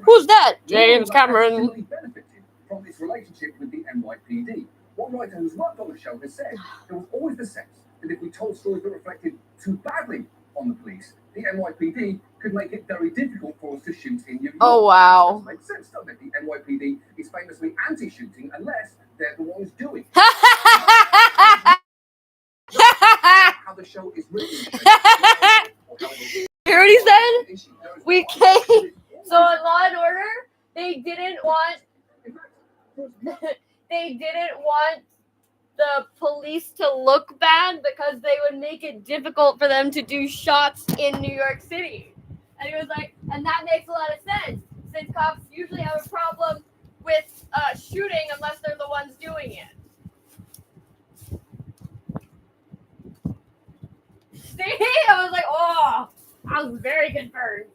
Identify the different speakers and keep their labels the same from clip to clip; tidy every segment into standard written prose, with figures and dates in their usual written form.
Speaker 1: Who's that? James Cameron.
Speaker 2: Benefited from its relationship with the NYPD. One writer who's worked on the show has said there was always the sense that if we told stories that reflected too badly on the police, the NYPD could make it very difficult for us to shoot in New York.
Speaker 1: Oh, wow.
Speaker 2: Makes sense, doesn't it? The NYPD is famously anti-shooting unless they're the ones doing it. How the show is written.
Speaker 1: You heard what he said? We came. So in Law and Order, they didn't want the police to look bad because they would make it difficult for them to do shots in New York City. And he was like, and that makes a lot of sense, since cops usually have a problem with shooting unless they're the ones doing it. See? I was like, oh, I was very concerned.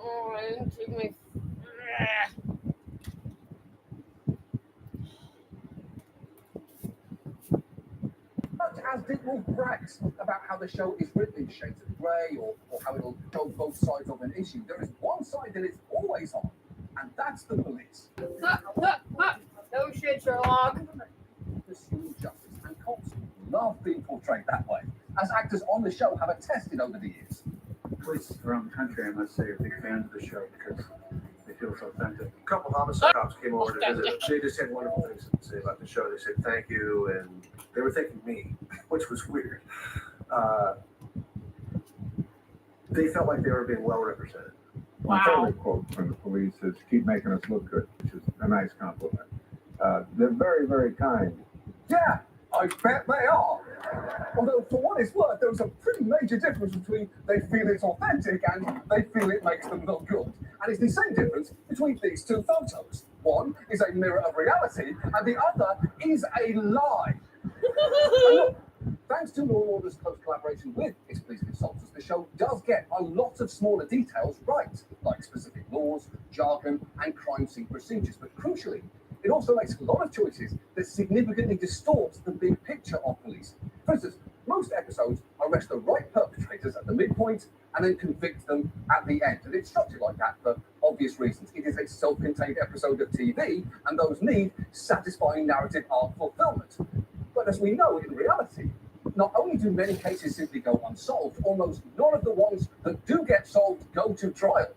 Speaker 1: Oh, I didn't take my...
Speaker 2: As Dick brags about how the show is written in shades of grey or how it'll show both sides of an issue, there is one side that it's always on, and that's the police.
Speaker 1: No shit, Sherlock.
Speaker 2: Pursuing justice, and cops love being portrayed that way, as actors on the show have attested over the years.
Speaker 3: Police around the country, I must say, are big fans of the show because they feel so authentic. A couple homicide cops came over to visit. They just had wonderful things to say about the show. They said thank you, and they were thanking me, which was weird. They felt like they were being well represented.
Speaker 4: My favorite quote from the police is, "Keep making us look good," which is a nice compliment. They're very, very kind.
Speaker 2: Yeah, I bet they are. Although, for what it's worth, there's a pretty major difference between they feel it's authentic and they feel it makes them look good. And it's the same difference between these two photos. One is a mirror of reality, and the other is a lie. And look, thanks to Law & Order's close collaboration with its police consultants, the show does get a lot of smaller details right, like specific laws, jargon, and crime scene procedures. But crucially, it also makes a lot of choices that significantly distorts the big picture of police. For instance, most episodes arrest the right perpetrators at the midpoint and then convict them at the end. And it's structured like that for obvious reasons. It is a self-contained episode of TV, and those need satisfying narrative arc fulfillment. But as we know in reality, not only do many cases simply go unsolved, almost none of the ones that do get solved go to trial.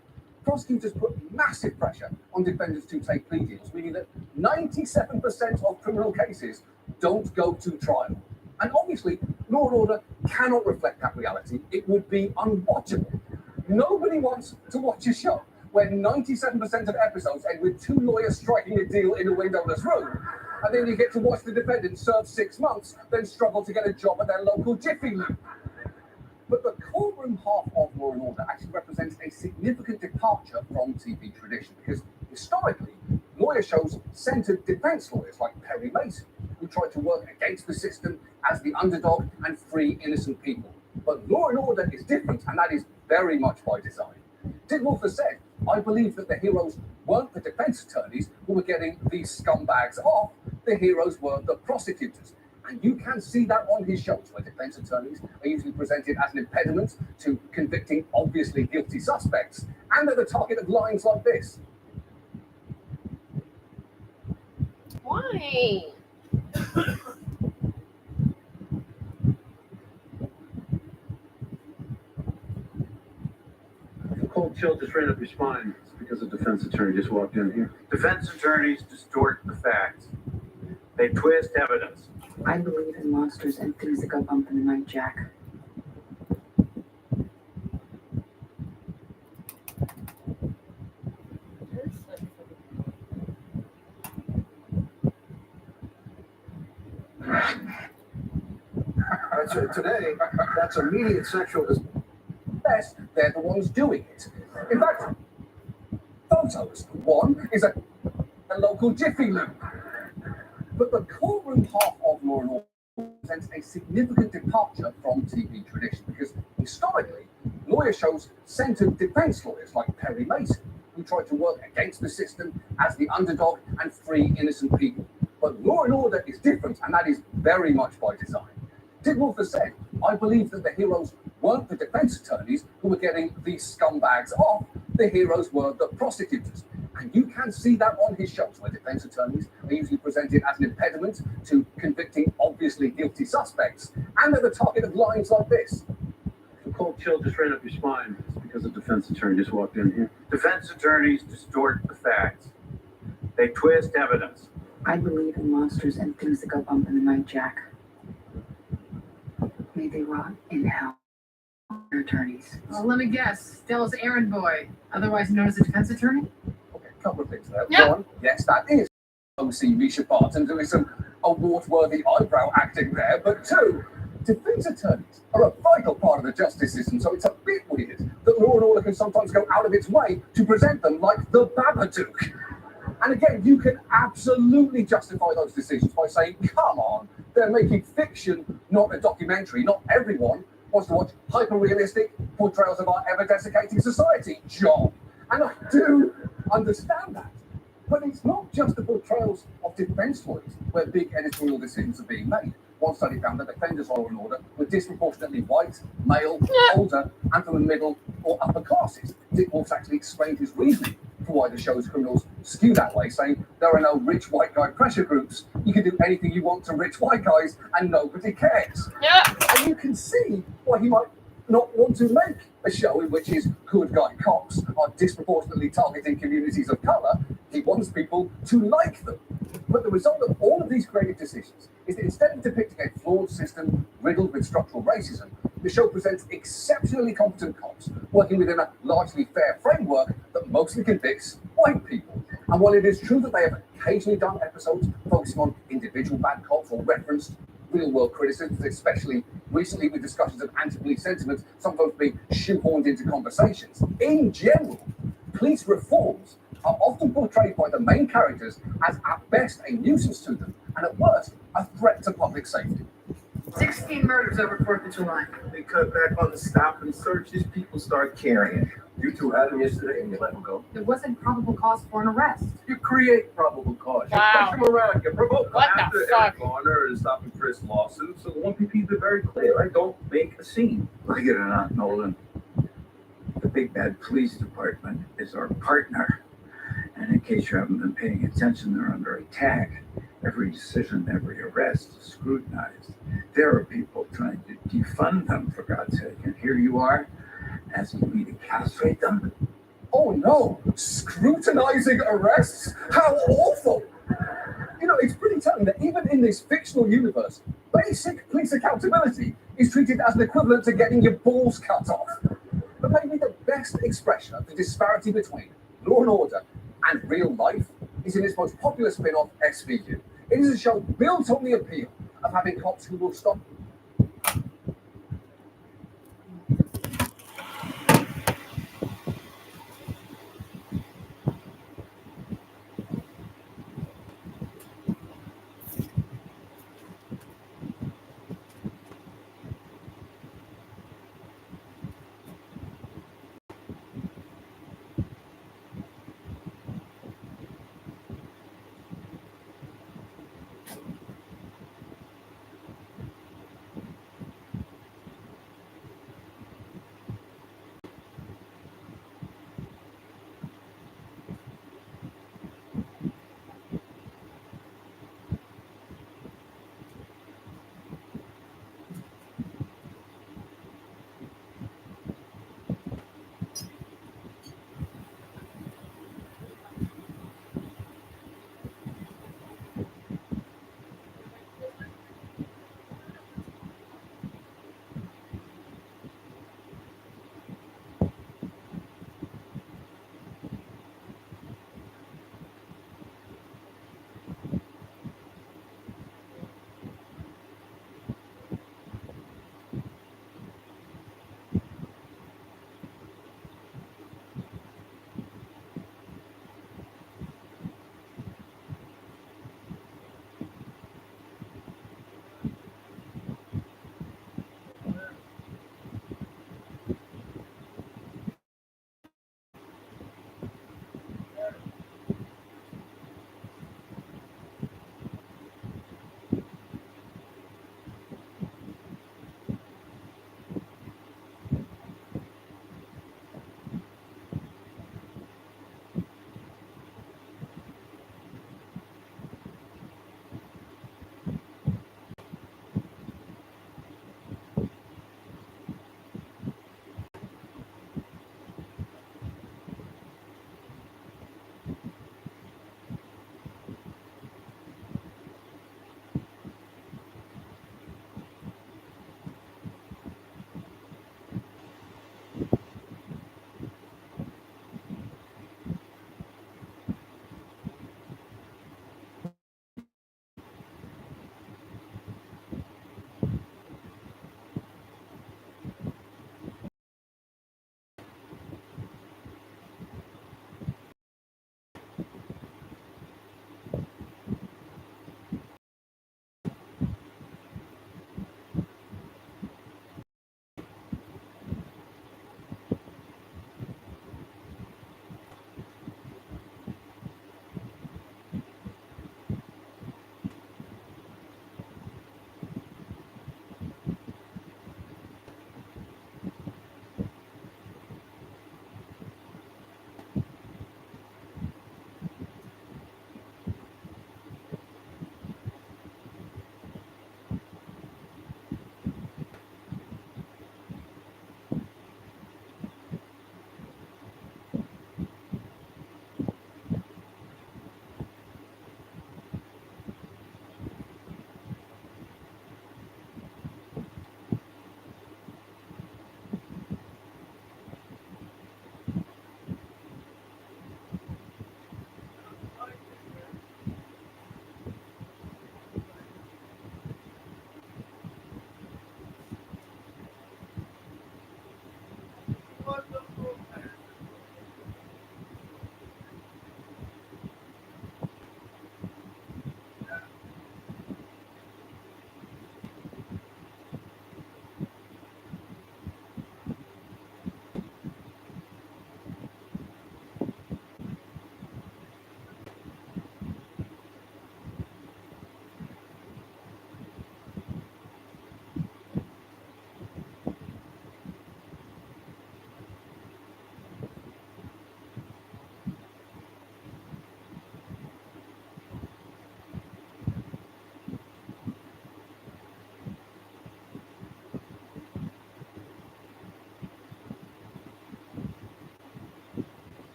Speaker 2: Prosecutors put massive pressure on defendants to take plea deals, meaning that 97% of criminal cases don't go to trial. And obviously, Law & Order cannot reflect that reality. It would be unwatchable. Nobody wants to watch a show where 97% of episodes end with two lawyers striking a deal in a windowless room, and then you get to watch the defendant serve 6 months, then struggle to get a job at their local Jiffy Lube. But the courtroom half of Law & Order actually represents a significant departure from TV tradition, because historically, lawyer shows centered defense lawyers like Perry Mason, who tried to work against the system as the underdog and free innocent people. But Law & Order is different, and that is very much by design. Dick Wolf has said, "I believe that the heroes weren't the defense attorneys who were getting these scumbags off, the heroes were the prosecutors." And you can see that on his shows, where defense attorneys are usually presented as an impediment to convicting obviously guilty suspects, and they're the target of lines like this.
Speaker 1: Why?
Speaker 3: The cold chill just ran up your spine. It's because a defense attorney just walked in here. Defense attorneys distort the facts. They twist evidence.
Speaker 5: I believe in monsters and things that go bump in the night, Jack.
Speaker 3: Today, that's immediate sexual.
Speaker 2: Yes, they're the ones doing it. In fact, photos One is a local Jiffy Lube. But the courtroom half of Law and Order presents a significant departure from TV tradition because historically, lawyer shows centered defense lawyers like Perry Mason, who tried to work against the system as the underdog and free innocent people. But Law and Order is different, and that is very much by design. Dick Wolf has said, I believe that the heroes weren't the defense attorneys who were getting these scumbags off. The heroes were the prosecutors. And you can see that on his shows, where defense attorneys are usually presented as an impediment to convicting obviously guilty suspects. And they're the target of lines like this.
Speaker 3: The cold chill just ran up your spine. It's because a defense attorney just walked in here. Defense attorneys distort the facts. They twist evidence.
Speaker 5: I believe in monsters and things that go bump in the night, Jack. May they rot in hell. Their attorneys.
Speaker 6: Well, let me guess. Stella's errand boy, otherwise known as a defense attorney?
Speaker 2: Okay, a couple of things there.
Speaker 1: Yeah.
Speaker 2: One, yes, that is O.C. Misha Barton doing some award-worthy eyebrow acting there. But two, defense attorneys are a vital part of the justice system, so it's a bit weird that Law and Order can sometimes go out of its way to present them like the Babadook. And again, you can absolutely justify those decisions by saying, come on, they're making fiction, not a documentary. Not everyone wants to watch hyper-realistic portrayals of our ever-desiccating society, John. And I do understand that. But it's not just the portrayals of defense lawyers where big editorial decisions are being made. One study found that defenders of Law and Order were disproportionately white, male, older, and from the middle or upper classes. Dick Wolf's actually explained his reasoning for why the show's criminals skew that way, saying there are no rich white guy pressure groups. You can do anything you want to rich white guys and nobody cares.
Speaker 1: Yeah.
Speaker 2: And you can see why he might not want to make a show in which his good guy cops are disproportionately targeting communities of colour. He wants people to like them. But the result of all of these creative decisions is that instead of depicting a flawed system riddled with structural racism, the show presents exceptionally competent cops working within a largely fair framework that mostly convicts white people. And while it is true that they have occasionally done episodes focusing on individual bad cops or referenced real-world criticisms, especially recently with discussions of anti-police sentiments sometimes being shoehorned into conversations, in general, police reforms are often portrayed by the main characters as at best a nuisance to them and at worst a threat to public safety.
Speaker 6: 16 murders over 4th of July.
Speaker 3: They cut back on the stop and search. These people start caring. You two had them yesterday and you let them go.
Speaker 6: There wasn't probable cause for an arrest.
Speaker 3: You create probable cause. You
Speaker 1: Wow.
Speaker 3: push them around. You provoke them.
Speaker 1: What the
Speaker 3: After
Speaker 1: fuck?
Speaker 3: Eric Garner is stopping Chris lawsuit, so the one PP be very clear. I don't make a scene. Like it or not, Nolan, the big bad police department is our partner. And in case you haven't been paying attention, they're under attack. Every decision, every arrest is scrutinized. There are people trying to defund them, for God's sake. And here you are, asking me to castrate them?
Speaker 2: Oh no, scrutinizing arrests? How awful! You know, it's pretty telling that even in this fictional universe, basic police accountability is treated as an equivalent to getting your balls cut off. But maybe the best expression of the disparity between Law and Order and real life is in its most popular spin-off, SVU. It is a show built on the appeal of having cops who will stop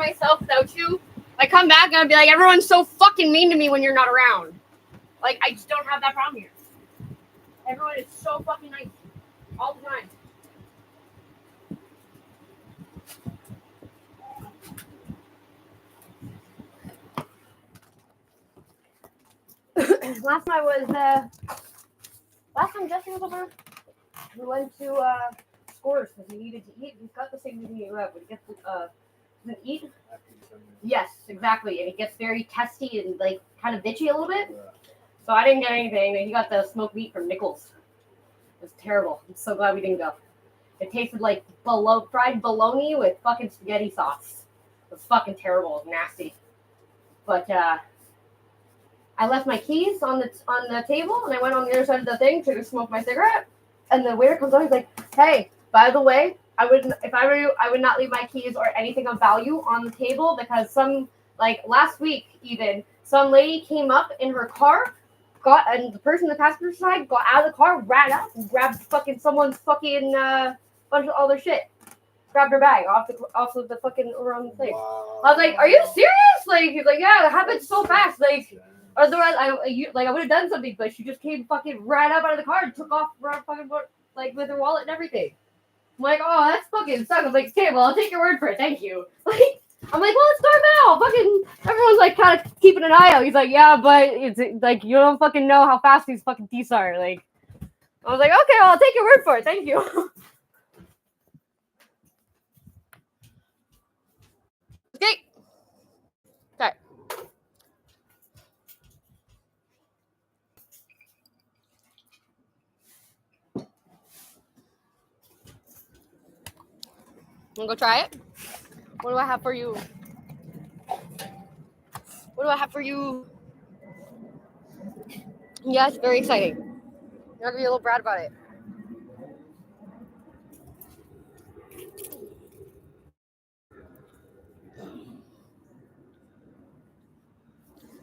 Speaker 1: myself without you. I come back and I'd be like, everyone's so fucking mean to me when you're not around. Like, I just don't have that problem here. Everyone is so fucking nice all the time. last time Jesse was over, we went to Scores because he needed to eat. He's got the same thing you have, but he gets doesn't eat. Yes, exactly, and he gets very testy and like kind of bitchy a little bit. So I didn't get anything. He got the smoked meat from Nichols. It was terrible. I'm so glad we didn't go. It tasted like fried bologna with fucking spaghetti sauce. It was fucking terrible. It was nasty. But I left my keys on the table, and I went on the other side of the thing to smoke my cigarette. And the waiter comes on. He's like, "Hey, by the way, I would not leave my keys or anything of value on the table because last week even some lady came up in her car, and the person in the passenger side got out of the car, ran up, and grabbed someone's fucking bunch of all their shit." Grabbed her bag off of the fucking around the thing. Wow. I was like, "Are you serious?" Like, he's like, "Yeah, it happened so fast." Like, otherwise, I would have done something, but she just came fucking ran up out of the car and took off fucking with her wallet and everything. I'm like, "Oh, that's fucking sucks." I was like, "Okay, well, I'll take your word for it. Thank you." Like, I'm like, "Well, let's start now." Fucking everyone's like kind of keeping an eye out. He's like, "Yeah, but it's like you don't fucking know how fast these fucking thieves are." Like, I was like, "Okay, well, I'll take your word for it. Thank you." Okay. Okay. Wanna go try it? What do I have for you? What do I have for you? Yeah, it's very exciting. I'm gonna be a little Brad about it.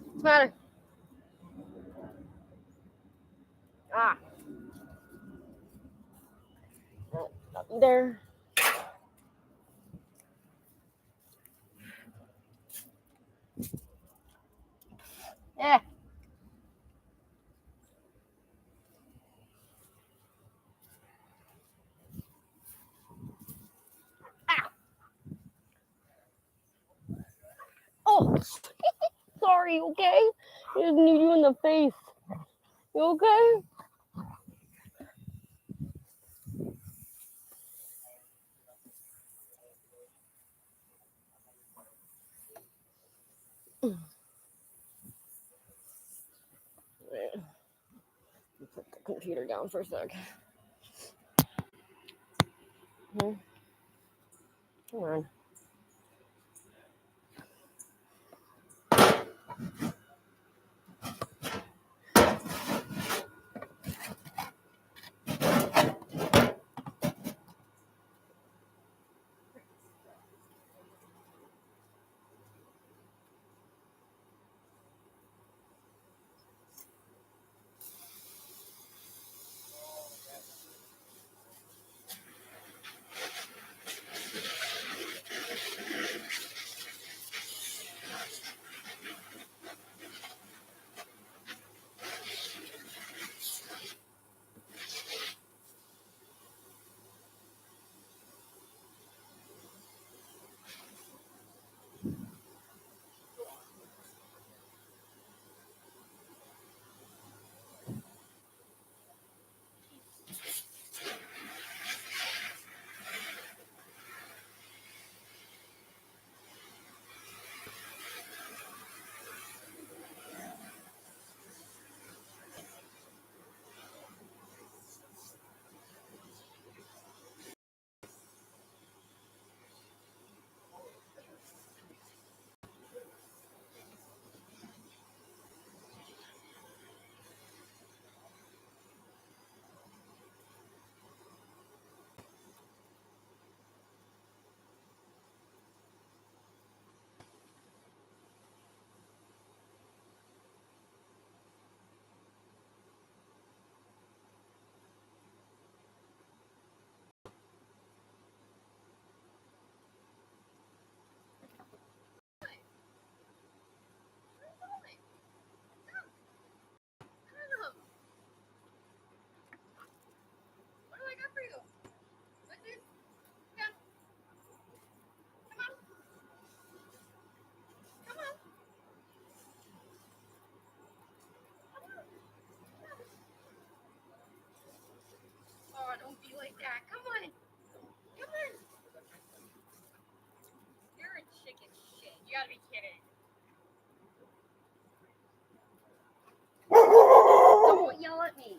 Speaker 1: What's the matter? Ah. Nothing there. Yeah. Ah. Oh. Sorry, okay? I just need you in the face. You okay? Put the computer down for a sec. Come on. you like that. Come on. Come on. You're a chicken shit. You gotta be kidding. Don't yell at me.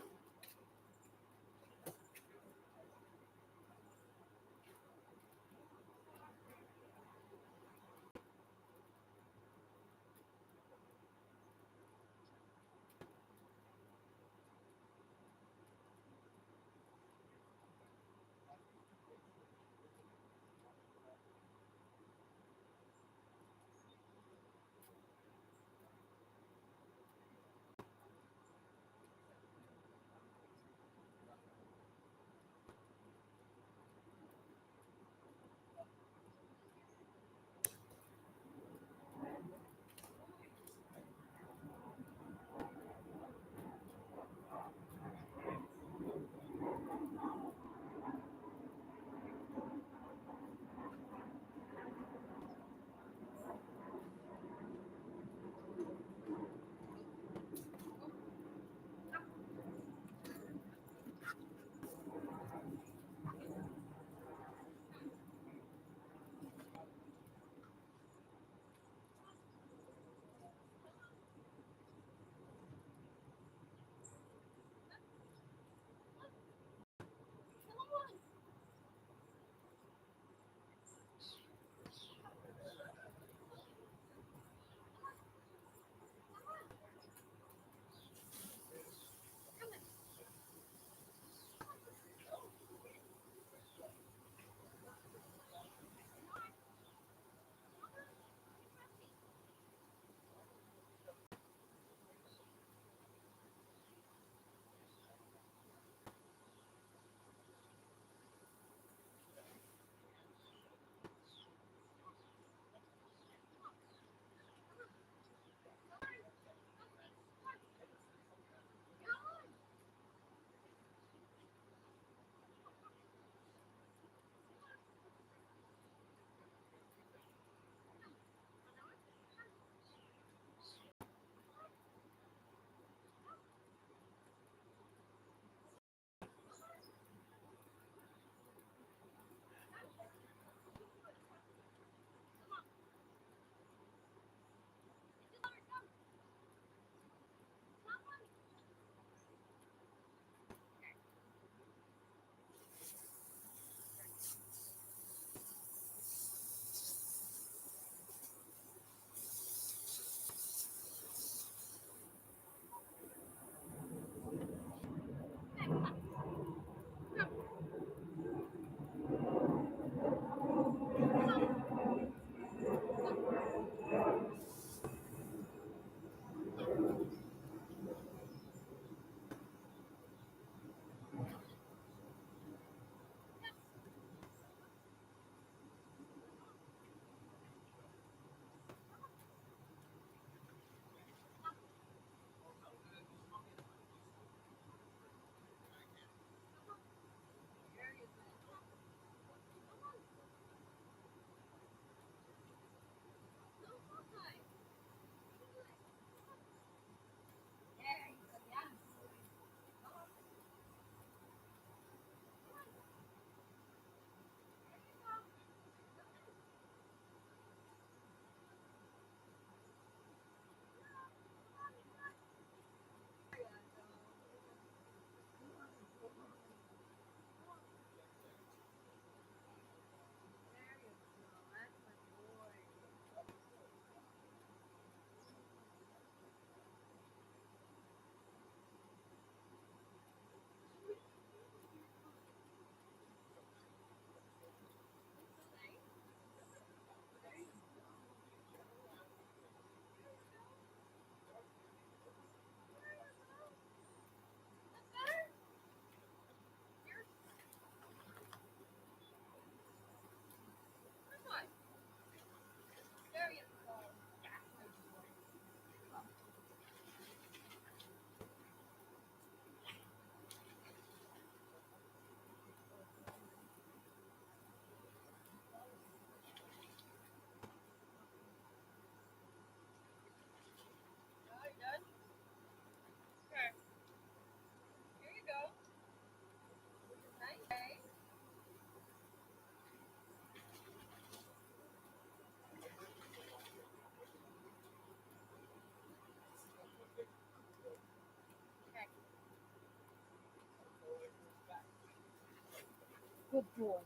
Speaker 1: Good boy.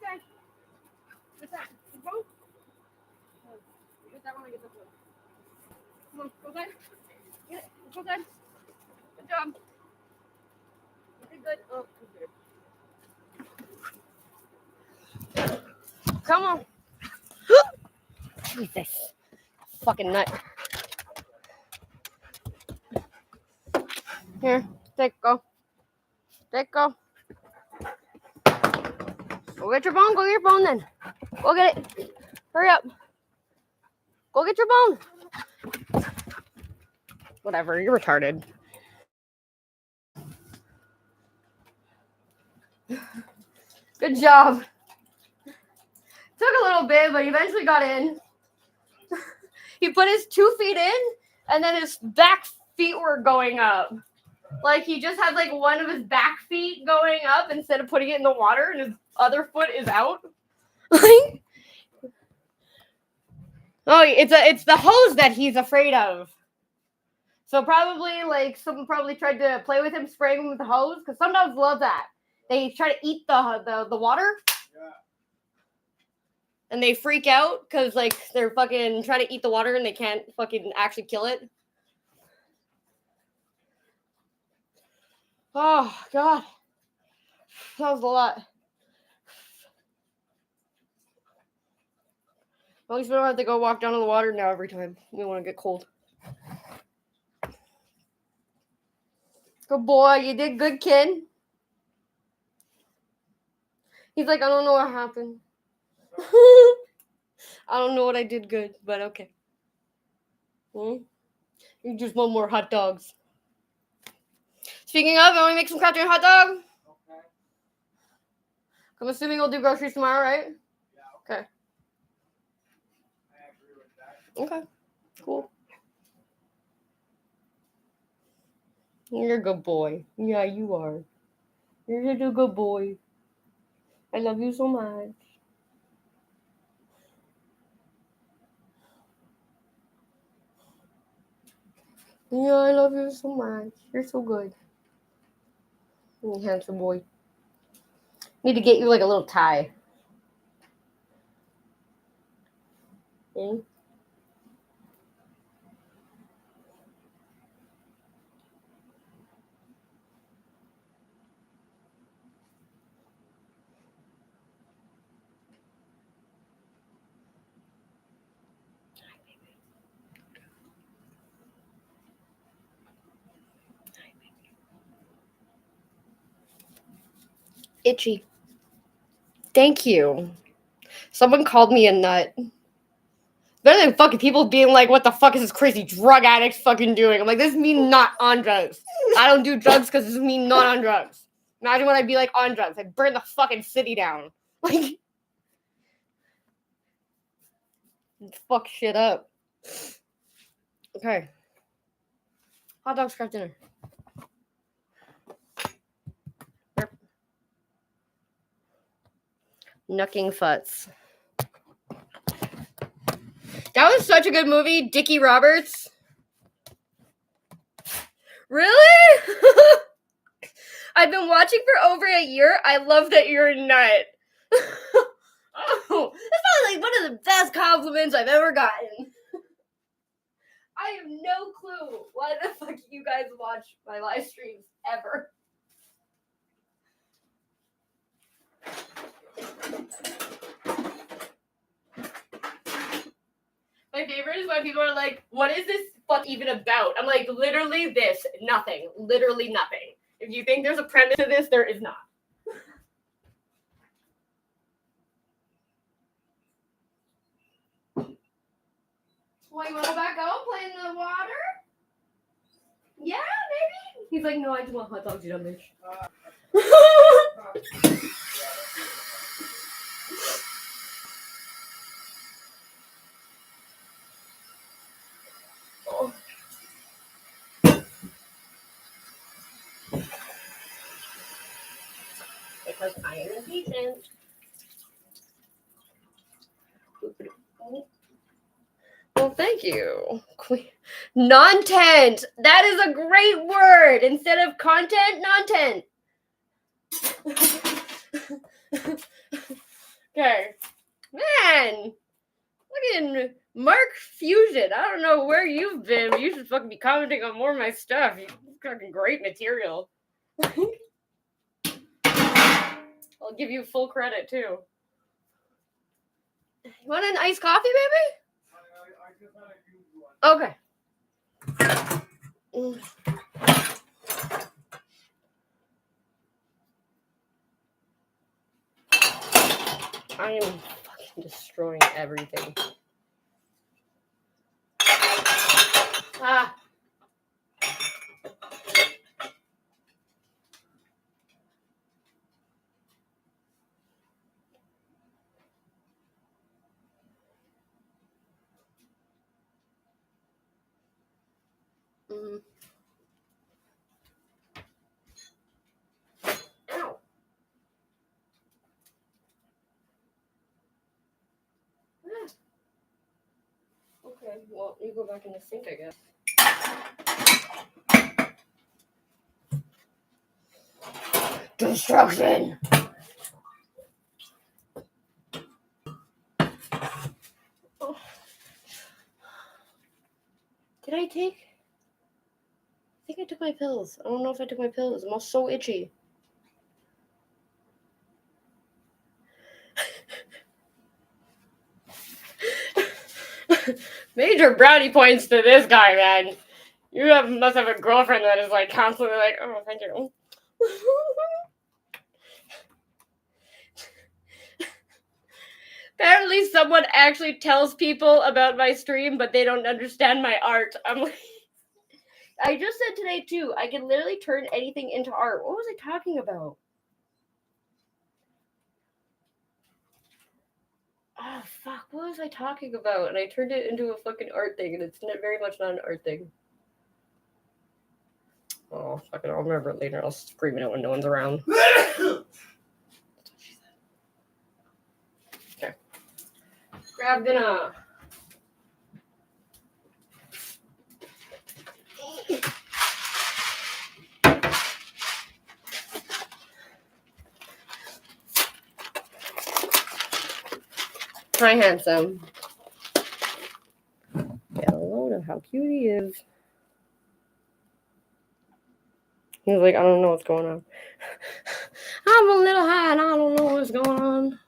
Speaker 1: Okay. What's that? Your phone? Get that one. I get this one. Come on, go inside. Get it. Let's go inside. Good job. You did good. Oh, good. Come on. Jesus. Fucking nut. Here. Go. Go. Go get your bone. Go get your bone then. Go get it. Hurry up. Go get your bone. Whatever. You're retarded. Good job. Took a little bit, but he eventually got in. He put his 2 feet in, and then his back feet were going up. Like, he just had, like, one of his back feet going up instead of putting it in the water, and his other foot is out. Like, oh, it's the hose that he's afraid of. So probably, like, someone probably tried to play with him, spraying him with the hose, because some dogs love that. They try to eat the water. And they freak out because, like, they're fucking trying to eat the water and they can't fucking actually kill it. Oh, God. That was a lot. At least we don't have to go walk down to the water now every time we want to get cold. Good boy. You did good, kid. He's like, I don't know what happened. I don't know what I did good, but okay. You just want more hot dogs. Speaking of, I want to make some crackers and hot dog. Okay. I'm assuming we'll do groceries tomorrow, right? Yeah. Okay. I agree with that. Okay. Cool. You're a good boy. Yeah, you are. You're a good boy. I love you so much. Yeah, I love you so much. You're so good. You're a handsome boy. Need to get you like a little tie. Okay? Itchy. Thank you. Someone called me a nut. Better than fucking people being like, what the fuck is this crazy drug addict fucking doing? I'm like, this is me not on drugs. I don't do drugs because this is me not on drugs. Imagine when I'd be like on drugs. I'd burn the fucking city down. Like, fuck shit up. Okay. Hot dog scrap dinner. Knucking Futz. That was such a good movie, Dickie Roberts. Really? I've been watching for over a year. I love that you're a nut. Oh, that's probably like one of the best compliments I've ever gotten. I have no clue why the fuck you guys watch my live streams ever. My favorite is when people are like, what is this fuck even about? I'm like, literally this, nothing. Literally nothing. If you think there's a premise to this, there is not. Well, you want to back out, play in the water? Yeah, maybe. He's like, no, I just want hot dogs, you dumb bitch. because I am impatient. Well, thank you. Non-tent. That is a great word. Instead of content, non-tent. Okay. Man. Fucking Mark Fusion. I don't know where you've been, but you should fucking be commenting on more of my stuff. You fucking great material. I'll give you full credit too. You want an iced coffee, baby? Okay. I am fucking destroying everything. Ah. Mm. Ow. Ah. Okay, well, you go back in the sink, I guess. Destruction! Oh. Did I take? I think I took my pills. I don't know if I took my pills. I'm all so itchy. Major brownie points to this guy, man. You must have a girlfriend that is like constantly like, oh, thank you. Apparently someone actually tells people about my stream, but they don't understand my art. I'm like, I just said today too, I can literally turn anything into art. What was I talking about? Oh, fuck, what was I talking about? And I turned it into a fucking art thing, and it's very much not an art thing. Oh, fuck it, I'll remember it later. I'll scream it out when no one's around. Okay. Grab dinner. Hi, handsome. Hello to how cute he is. He's like, I don't know what's going on. I'm a little high and I don't know what's going on.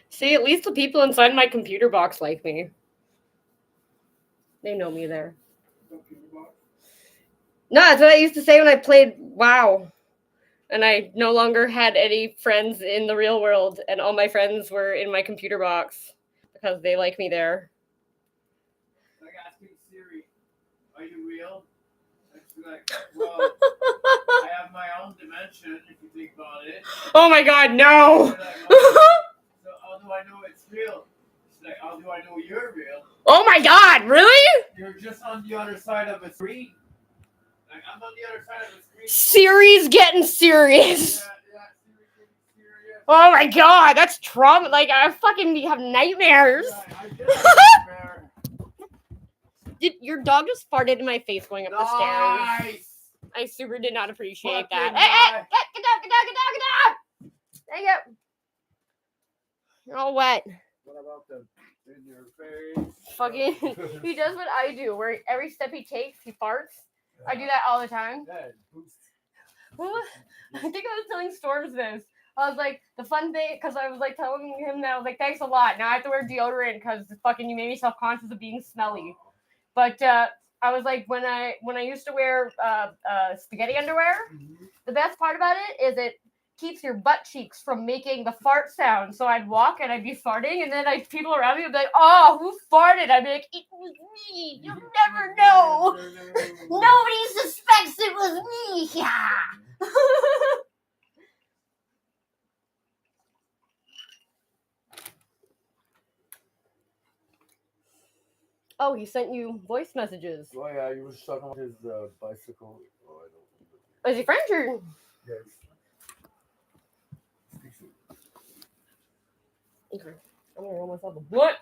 Speaker 1: See, at least the people inside my computer box like me. They know me there. No, that's what I used to say when I played WoW. And I no longer had any friends in the real world. And all my friends were in my computer box. Because they like me there.
Speaker 7: Like asking Siri, are you real? And she's like, well, I have my own dimension, if you think about it.
Speaker 1: Oh my god, no!
Speaker 7: Like, oh, so how do I know it's real? She's like, how do I know you're real?
Speaker 1: Oh my god, really?
Speaker 7: You're just on the other side of a screen. Like, I'm on the other side of the screen.
Speaker 1: Siri's getting serious.
Speaker 7: Yeah, Siri's getting serious.
Speaker 1: Oh my god, that's trauma. Like, I fucking have nightmares.
Speaker 7: Yeah, I get a nightmare.
Speaker 1: Did your dog just farted in my face going up the stairs?
Speaker 7: Nice.
Speaker 1: I super did not appreciate
Speaker 7: Fucking
Speaker 1: that. Hey,
Speaker 7: nice.
Speaker 1: get down. Dang it. You're all wet.
Speaker 7: What about the in your face?
Speaker 1: Fucking, he does what I do, where every step he takes, he farts. I do that all the time.
Speaker 7: Yeah, it boosts.
Speaker 1: I think I was telling Storms this. I was like, the fun thing, because I was like telling him that I was like, thanks a lot. Now I have to wear deodorant because fucking you made me self-conscious of being smelly. But I was like, when I used to wear spaghetti underwear, the best part about it is it keeps your butt cheeks from making the fart sound. So I'd walk and I'd be farting, and then people around me would be like, oh, who farted? I'd be like, it was me. You'll never know. Nobody suspects it was me. Yeah. Oh, he sent you voice messages.
Speaker 8: Oh yeah, he was talking about his bicycle. Oh, I don't.
Speaker 1: Is he French or?
Speaker 8: Yes.
Speaker 1: Okay. I'm gonna roll myself a blunt.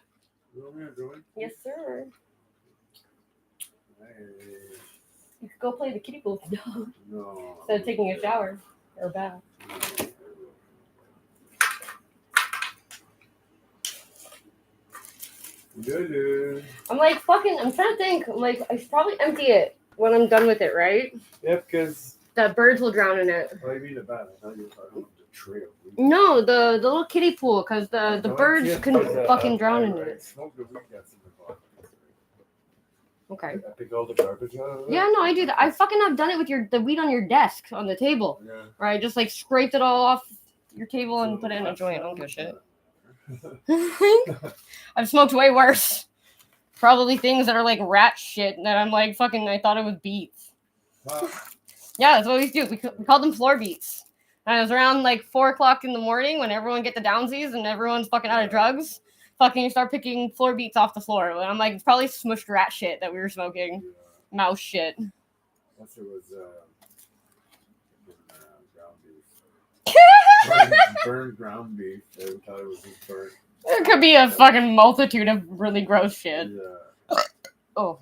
Speaker 8: You know what I'm doing?
Speaker 1: Yes, sir.
Speaker 8: Hey.
Speaker 1: You could go play the kiddie pool with the dog
Speaker 8: No.
Speaker 1: instead of taking a shower or a bath. I'm like fucking. I'm trying to think. I'm like I should probably empty it when I'm done with it, right?
Speaker 8: Yeah, because.
Speaker 1: The birds will drown in it.
Speaker 8: Oh, you mean the bath? I thought you were talking about the trail.
Speaker 1: No, the little kiddie pool, because the
Speaker 8: No,
Speaker 1: birds
Speaker 8: it's
Speaker 1: can fucking drown in
Speaker 8: I
Speaker 1: it.
Speaker 8: smoked the weed that's in the bottle.
Speaker 1: Okay.
Speaker 8: I pick all the garbage out of it.
Speaker 1: Yeah, no, I do that. I fucking have done it with the weed on your desk on the table.
Speaker 8: Yeah.
Speaker 1: Where I just like scraped it all off your table and put it in a joint. I don't give a shit. I've smoked way worse. Probably things that are like rat shit that I'm like fucking. I thought it was beets.
Speaker 8: Wow.
Speaker 1: Yeah, that's what we do. We called them floor beets. And it was around like 4 o'clock in the morning when everyone get the downsies and everyone's fucking out of drugs. Fucking start picking floor beets off the floor. And I'm like, it's probably smushed rat shit that we were smoking.
Speaker 8: Yeah.
Speaker 1: Mouse shit.
Speaker 8: Unless it was ground beef. Burned ground beef. They thought it was just burnt.
Speaker 1: There could be a fucking multitude of really gross shit.
Speaker 8: Yeah.
Speaker 1: Oh.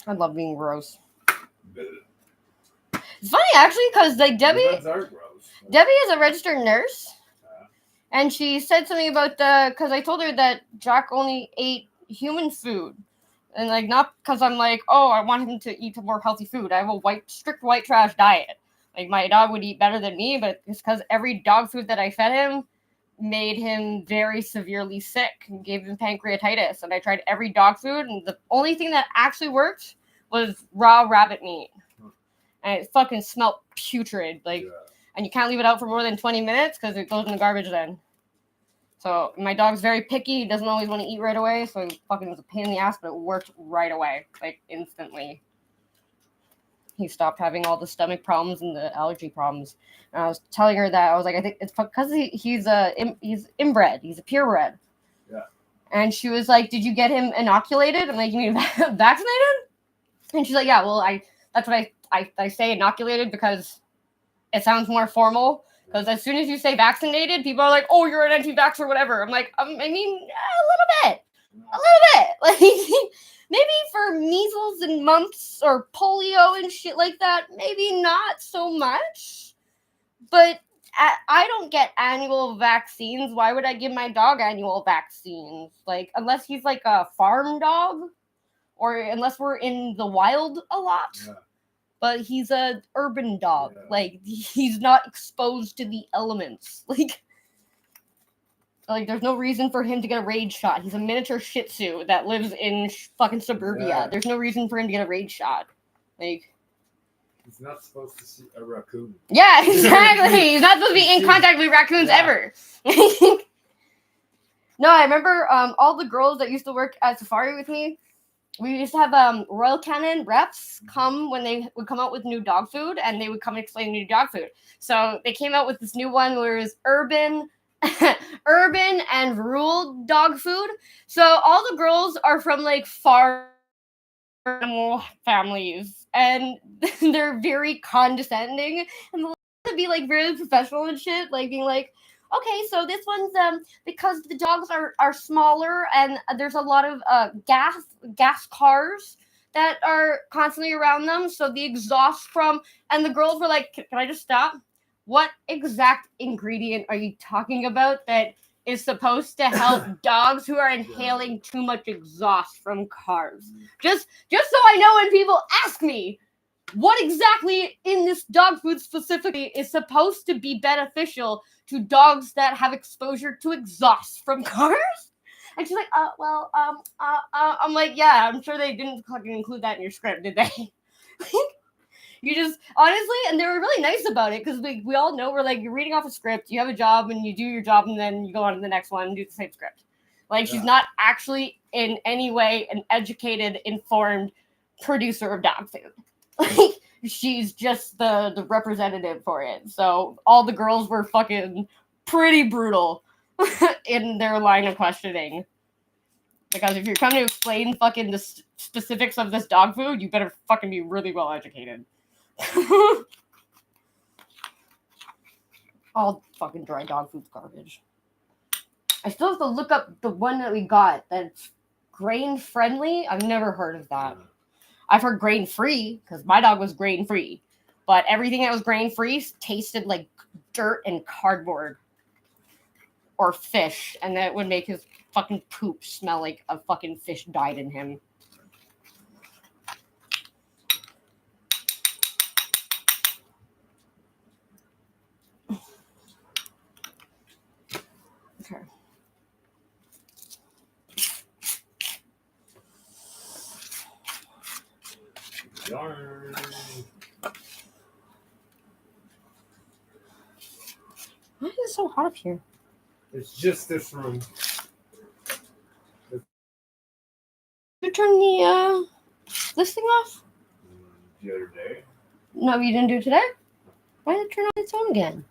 Speaker 1: I love being gross. It's funny actually, because like Debbie
Speaker 8: Those are gross.
Speaker 1: is a registered nurse, and she said something about because I told her that Jack only ate human food, and like not because I'm like, oh, I want him to eat more healthy food. I have a strict white trash diet. Like my dog would eat better than me, but it's because every dog food that I fed him made him very severely sick and gave him pancreatitis. And I tried every dog food, and the only thing that actually worked was raw rabbit meat. And it fucking smelled putrid. Like, and you can't leave it out for more than 20 minutes because it goes in the garbage then. So my dog's very picky. He doesn't always want to eat right away. So it fucking was a pain in the ass, but it worked right away, like instantly. He stopped having all the stomach problems and the allergy problems. And I was telling her that I was like, I think it's because he's inbred. He's a purebred.
Speaker 8: Yeah.
Speaker 1: And she was like, "Did you get him inoculated?" I'm like, "You mean vaccinated?" And she's like, "Yeah. Well, that's what I say inoculated because it sounds more formal. Because as soon as you say vaccinated, people are like, oh, you're an anti-vax or whatever." I'm like, I mean, a little bit. Like, maybe for measles and mumps or polio and shit like that, maybe not so much. But I don't get annual vaccines. Why would I give my dog annual vaccines? Like, unless he's like a farm dog or unless we're in the wild a lot.
Speaker 8: Yeah.
Speaker 1: But he's a urban dog.
Speaker 8: Yeah.
Speaker 1: Like, he's not exposed to the elements. Like, there's no reason for him to get a rage shot. He's a miniature Shih Tzu that lives in fucking suburbia.
Speaker 8: Yeah.
Speaker 1: There's no reason for him to get a rage shot. Like,
Speaker 8: he's not supposed to see a raccoon.
Speaker 1: yeah, exactly. He's not supposed to be in contact with raccoons ever. No, I remember all the girls that used to work at Safari with me. We used to have Royal Canin reps come when they would come out with new dog food, and they would come and explain new dog food. So they came out with this new one where it was urban and rural dog food. So all the girls are from like farm animal families, and they're very condescending, and they'll be like really professional and shit, like being like, okay, so this one's because the dogs are smaller and there's a lot of gas cars that are constantly around them, so the exhaust from, and the girls were like, can I just stop? What exact ingredient are you talking about that is supposed to help dogs who are inhaling too much exhaust from cars? Just so I know when people ask me what exactly in this dog food specifically is supposed to be beneficial to dogs that have exposure to exhaust from cars. And she's like, I'm like, yeah, I'm sure they didn't fucking include that in your script, did they? You just, honestly, and they were really nice about it, because we all know we're like, you're reading off a script, you have a job, and you do your job, and then you go on to the next one and do the same script. Like, she's not actually in any way an educated, informed producer of dog food. Like, she's just the representative for it. So all the girls were fucking pretty brutal in their line of questioning. Because if you're coming to explain fucking the specifics of this dog food, you better fucking be really well educated. All fucking dry dog food's garbage. I still have to look up the one that we got that's grain friendly. I've never heard of that. I've heard grain free because my dog was grain free, but everything that was grain free tasted like dirt and cardboard or fish, and that would make his fucking poop smell like a fucking fish died in him. Okay.
Speaker 7: Darn.
Speaker 1: Why is it so hot up here?
Speaker 7: It's just this room.
Speaker 1: You turn the this thing off?
Speaker 7: The other day.
Speaker 1: No, you didn't do it today? Why did it turn on its own again?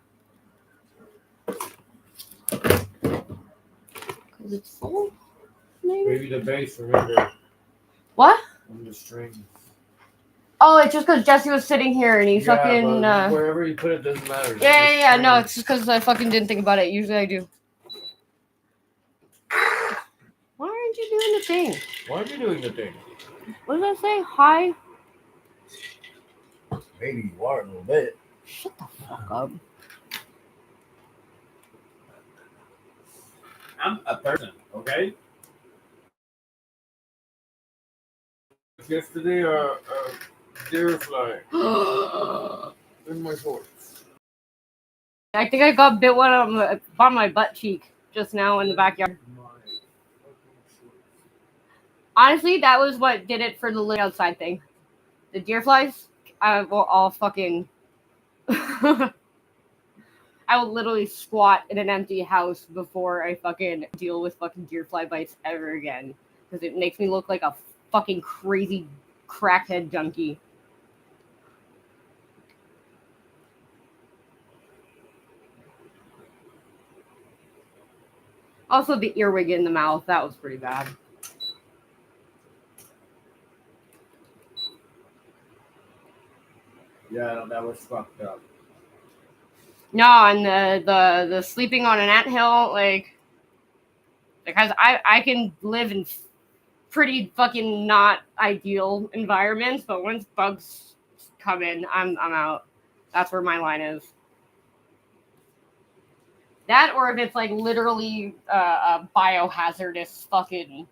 Speaker 1: Because it's full? Maybe?
Speaker 7: Maybe the bass, remember?
Speaker 1: What?
Speaker 7: On the string.
Speaker 1: Oh, it's just because Jesse was sitting here and he fucking
Speaker 7: but wherever you put it doesn't matter.
Speaker 1: Yeah. No, it's just because I fucking didn't think about it. Usually I do. Why aren't you doing the thing?
Speaker 7: Why are you doing the thing?
Speaker 1: What did I say? Hi?
Speaker 7: Maybe you are a little bit.
Speaker 1: Shut the fuck up.
Speaker 7: I'm a person, okay? Yesterday, a deer fly in my shorts.
Speaker 1: I think I got bit one on my butt cheek just now in the backyard. Honestly, that was what did it for the living outside thing. The deer flies, I will all fucking... I will literally squat in an empty house before I fucking deal with fucking deer fly bites ever again. Because it makes me look like a fucking crazy crackhead junkie. Also, the earwig in the mouth, that was pretty bad.
Speaker 7: Yeah, that was fucked up.
Speaker 1: No, and the sleeping on an anthill, like, because I can live in pretty fucking not ideal environments, but once bugs come in, I'm out. That's where my line is. That, or if it's like literally a biohazardous fucking,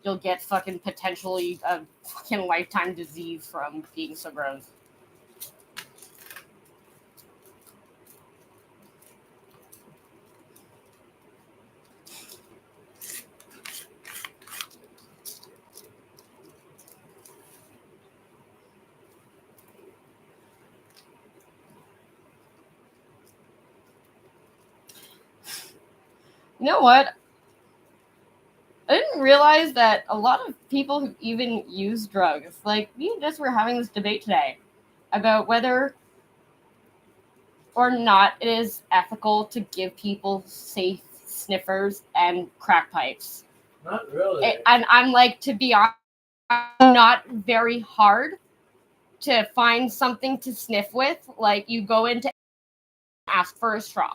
Speaker 1: you'll get fucking potentially a fucking lifetime disease from being so gross. You know what? I didn't realize that a lot of people who even use drugs, like me and Jess were having this debate today about whether or not it is ethical to give people safe sniffers and crack pipes.
Speaker 7: Not really.
Speaker 1: And I'm like, to be honest, not very hard to find something to sniff with. Like, you go into ask for a straw.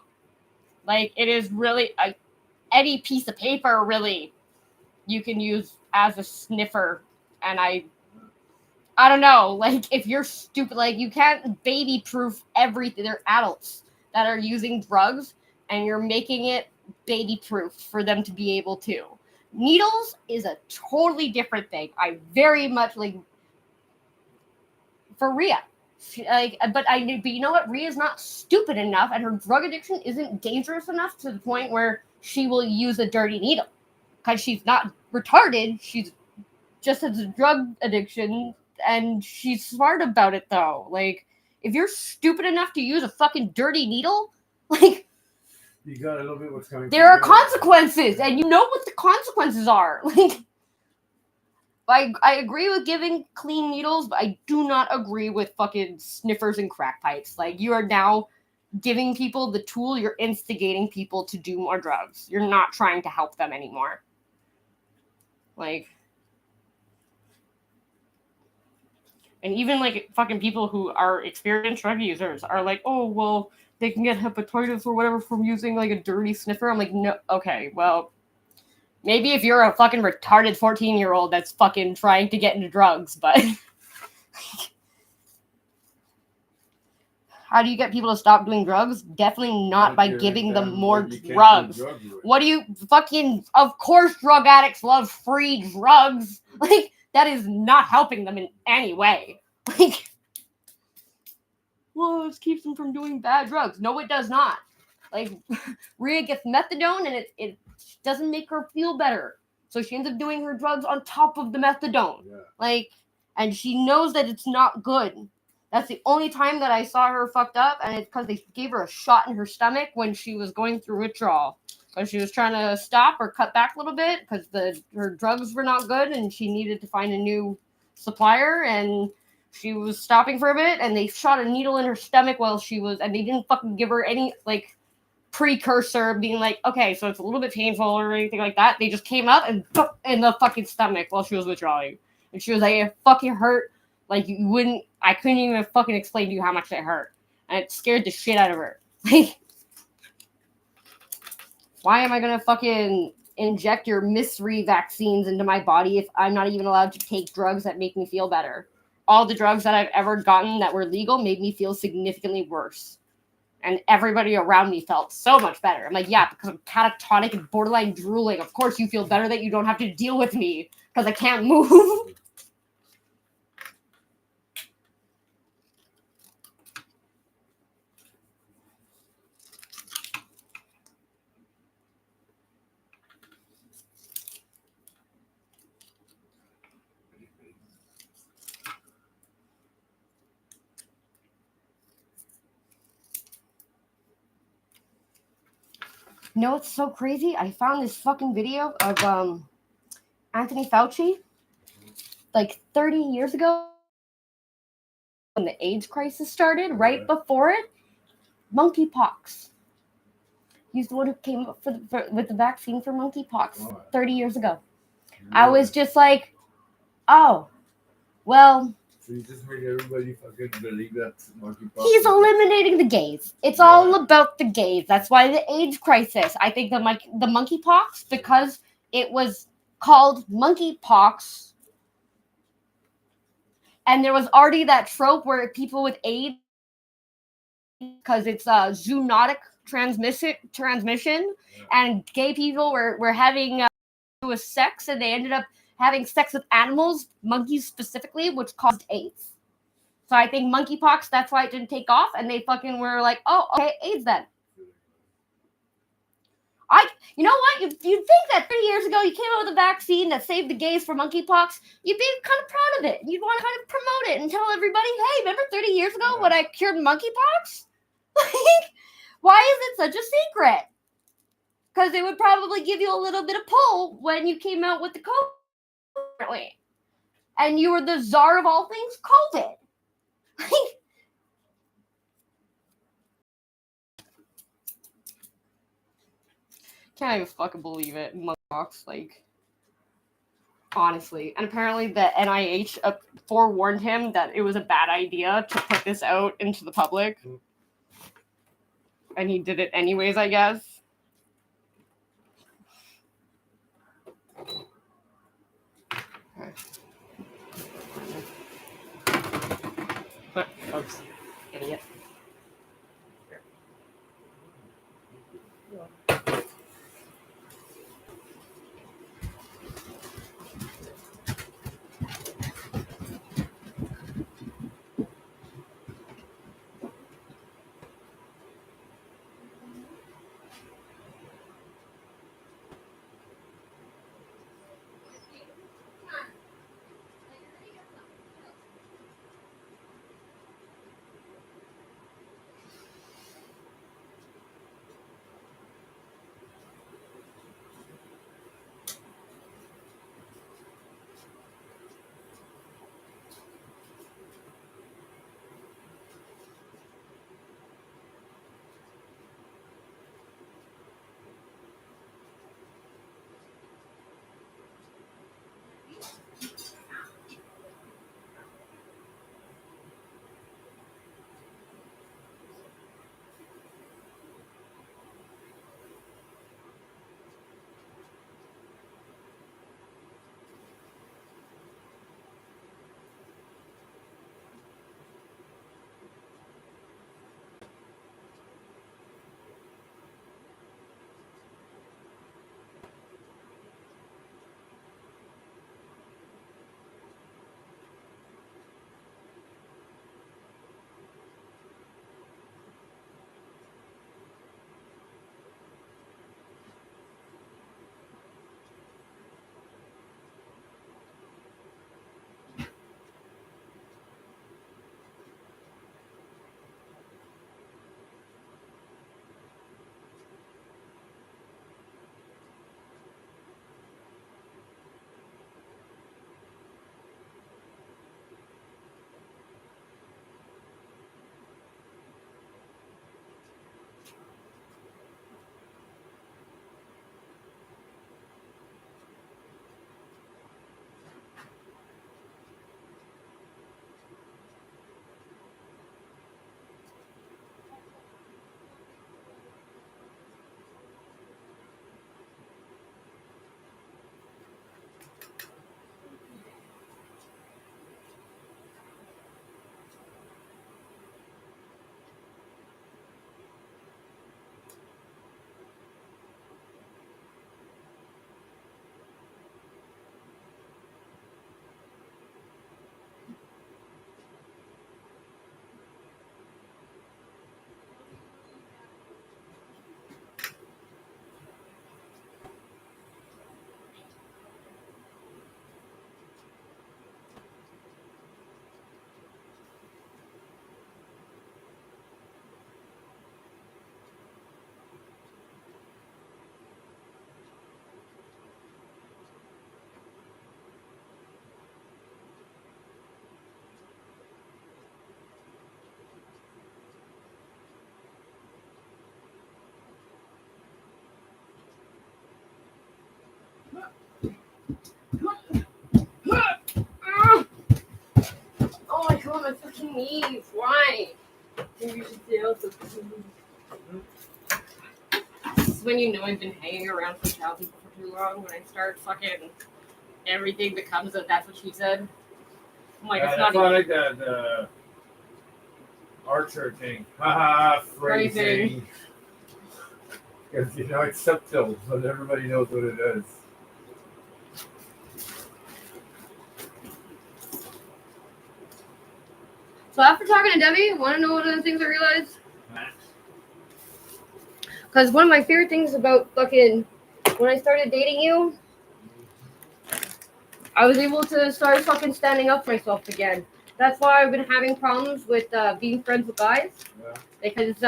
Speaker 1: Like, it is really any piece of paper, really, you can use as a sniffer. And I don't know, like, if you're stupid, like, you can't baby proof everything. They're adults that are using drugs, and you're making it baby proof for them to be able to. Needles is a totally different thing. I very much, like, for Rhea, but you know what? Rhea's not stupid enough, and her drug addiction isn't dangerous enough to the point where she will use a dirty needle. Because she's not retarded, she's just has a drug addiction, and she's smart about it, though. Like, if you're stupid enough to use a fucking dirty needle, like,
Speaker 7: You got a little bit what's coming.
Speaker 1: there are consequences, and you know what the consequences are. Like, I agree with giving clean needles, but I do not agree with fucking sniffers and crack pipes. Like, you are now giving people the tool, you're instigating people to do more drugs. You're not trying to help them anymore.
Speaker 9: Like, and even like fucking people who are experienced drug users are like, oh well, they can get hepatitis or whatever from using like a dirty sniffer. I'm like, no, okay, well, maybe if you're a fucking retarded 14-year-old that's fucking trying to get into drugs, but how do you get people to stop doing drugs? Definitely not by giving them more drugs. What do you fucking, of course drug addicts love free drugs. Like, that is not helping them in any way. Like, well, it keeps them from doing bad drugs. No, it does not. Like, Rhea gets methadone and it doesn't make her feel better. So she ends up doing her drugs on top of the methadone. Yeah. Like, and she knows that it's not good. That's the only time that I saw her fucked up, and it's because they gave her a shot in her stomach when she was going through withdrawal. Because she was trying to stop or cut back a little bit because her drugs were not good and she needed to find a new supplier, and she was stopping for a bit, and they shot a needle in her stomach while she was, and they didn't fucking give her any, like, precursor being like, okay, so it's a little bit painful or anything like that. They just came up and in the fucking stomach while she was withdrawing. And she was like, it fucking hurt. Like, you wouldn't, I couldn't even fucking explain to you how much it hurt. And it scared the shit out of her. Like, why am I gonna fucking inject your mystery vaccines into my body if I'm not even allowed to take drugs that make me feel better? All the drugs that I've ever gotten that were legal made me feel significantly worse. And everybody around me felt so much better. I'm like, yeah, because I'm catatonic and borderline drooling. Of course you feel better that you don't have to deal with me because I can't move. You know what's so crazy? I found this fucking video of Anthony Fauci like 30 years ago when the AIDS crisis started, right before it. Monkeypox. He's the one who came up with the vaccine for monkeypox 30 years ago. I was just like, oh, well.
Speaker 8: So you just made everybody fucking believe that monkeypox.
Speaker 9: He's eliminating the gays. It's all about the gays. That's why the AIDS crisis. I think the monkeypox, because it was called monkeypox, and there was already that trope where people with AIDS, because it's a zoonotic transmission, and gay people were having with sex, and they ended up having sex with animals, monkeys specifically, which caused AIDS. So I think monkeypox, that's why it didn't take off, and they fucking were like, oh, okay, AIDS then. You know what? You'd think that 30 years ago you came out with a vaccine that saved the gays for monkeypox, you'd be kind of proud of it. You'd want to kind of promote it and tell everybody, hey, remember 30 years ago when I cured monkeypox? Like, why is it such a secret? Because it would probably give you a little bit of pull when you came out with the COVID. And you were the czar of all things COVID. Can't even fucking believe it. Monkeypox, like, honestly. And apparently the NIH forewarned him that it was a bad idea to put this out into the public. And he did it anyways, I guess. Oops. Idiot.
Speaker 1: to me. Why? Maybe you should say also. This is when you know I've been hanging around for child people for too long. When I start fucking everything becomes a that's what she said. I'm like, it's not
Speaker 7: that's why I
Speaker 1: even
Speaker 7: like the Archer thing. Haha, phrasing. Because, you know, it's subtle, but everybody knows what it is.
Speaker 1: So after talking to Debbie, want to know one of the things I realized? Because one of my favorite things about fucking when I started dating you, I was able to start fucking standing up for myself again. That's why I've been having problems with being friends with guys.
Speaker 7: Yeah.
Speaker 1: Because,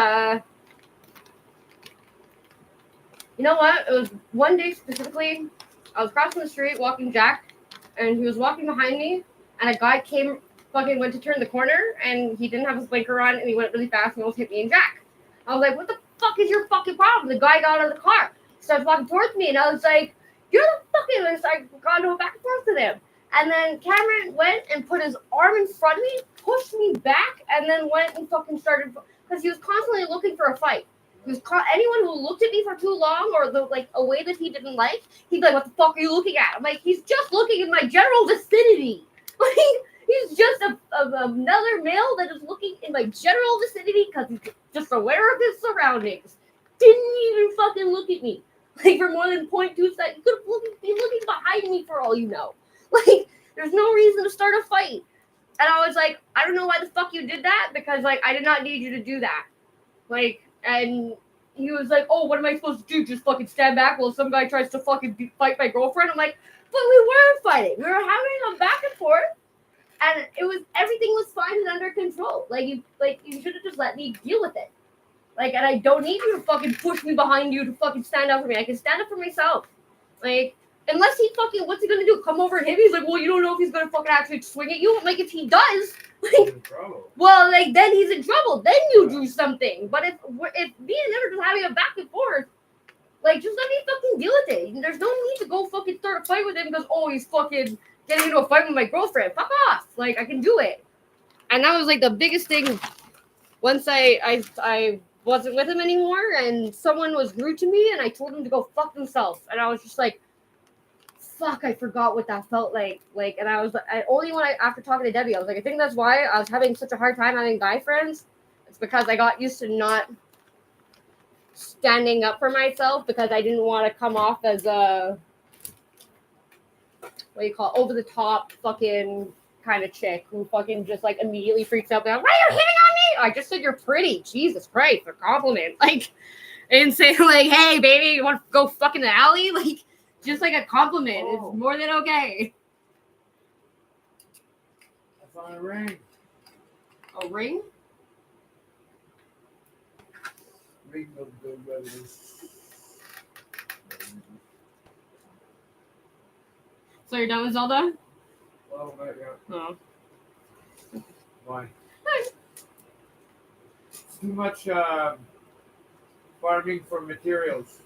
Speaker 1: you know what? It was one day specifically, I was crossing the street walking Jack, and he was walking behind me, and a guy went to turn the corner, and he didn't have his blinker on, and he went really fast and almost hit me and Jack. I was like, what the fuck is your fucking problem? The guy got out of the car, started walking towards me, and I was like, you're the fucking, and I got no back and forth to them. And then Cameron went and put his arm in front of me, pushed me back, and then went and fucking started, because he was constantly looking for a fight. He was anyone who looked at me for too long or a way that he didn't like, he'd be like, what the fuck are you looking at? I'm like, he's just looking in my general vicinity. Like, he's just another male that is looking in my general vicinity because he's just aware of his surroundings. Didn't even fucking look at me. Like, for more than 0.2 seconds. He could have been looking behind me for all you know. Like, there's no reason to start a fight. And I was like, I don't know why the fuck you did that, because, like, I did not need you to do that. Like, and he was like, oh, what am I supposed to do? Just fucking stand back while some guy tries to fucking fight my girlfriend? I'm like, but we weren't fighting. We were having a back and forth. And everything was fine and under control. Like you should have just let me deal with it. Like, and I don't need you to fucking push me behind you to fucking stand up for me. I can stand up for myself. Like, unless he fucking, what's he gonna do? Come over and hit me? He's like, well, you don't know if he's gonna fucking actually swing at you. I'm like, if he does, like, well, like, then he's in trouble. Then you do something. But if me and him are just having a back and forth, like, just let me fucking deal with it. There's no need to go fucking start a fight with him because, oh, he's fucking getting into a fight with my girlfriend. Fuck off. Like, I can do it. And that was, like, the biggest thing. Once I wasn't with him anymore and someone was rude to me and I told him to go fuck himself. And I was just like, fuck, I forgot what that felt like. Like, and I was after talking to Debbie, I was like, I think that's why I was having such a hard time having guy friends. It's because I got used to not standing up for myself because I didn't want to come off as a, what do you call it, over the top fucking kind of chick who fucking just like immediately freaks out. Like, why are you hitting on me? I just said you're pretty. Jesus Christ, a compliment. Like, I didn't say like, hey baby, you want to go fuck in the alley? Like, just like a compliment.
Speaker 7: Oh.
Speaker 1: It's more than okay.
Speaker 7: I found a ring.
Speaker 1: A ring?
Speaker 7: Ring of the brothers.
Speaker 1: So you're done with Zelda?
Speaker 7: Well, not yet.
Speaker 1: Oh.
Speaker 7: Why? It's too much farming for materials.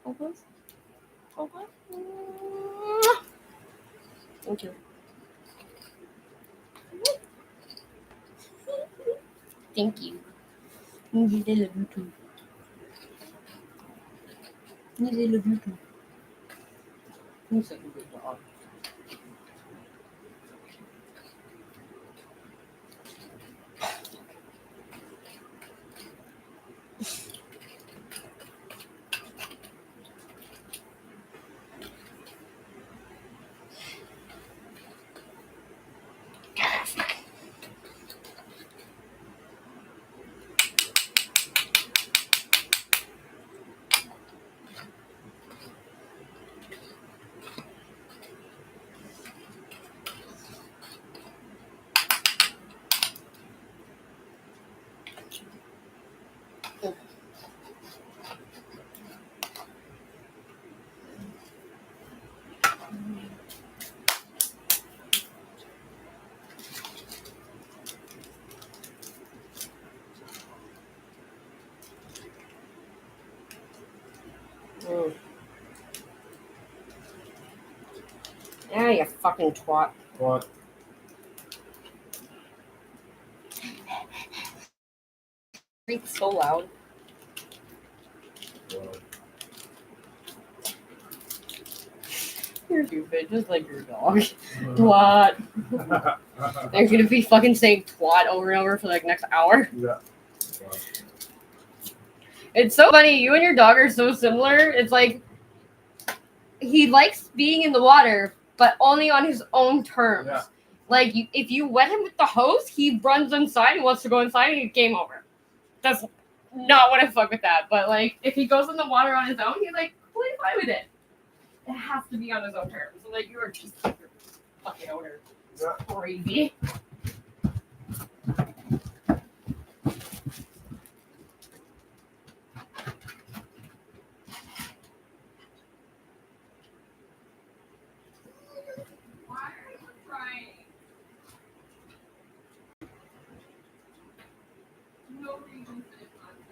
Speaker 1: Okay. Okay. Thank you. Thank you. I love you too. I love you too. You're such a good dog.
Speaker 9: Mm. Yeah, you fucking twat.
Speaker 8: What?
Speaker 9: It's so loud.
Speaker 8: What?
Speaker 9: You're stupid, just like your dog. Twat. They're gonna be fucking saying twat over and over for like next hour.
Speaker 8: Yeah.
Speaker 9: It's so funny. You and your dog are so similar. It's like he likes being in the water, but only on his own terms.
Speaker 8: Yeah.
Speaker 9: Like if you wet him with the hose, he runs inside and wants to go inside, and he's game over. That's not what I fuck with that. But like if he goes in the water on his own, he's like completely fine with it. It has to be on his own terms. So like you are just your fucking owner. It's crazy.
Speaker 1: Why are you crying? No reason for this nonsense.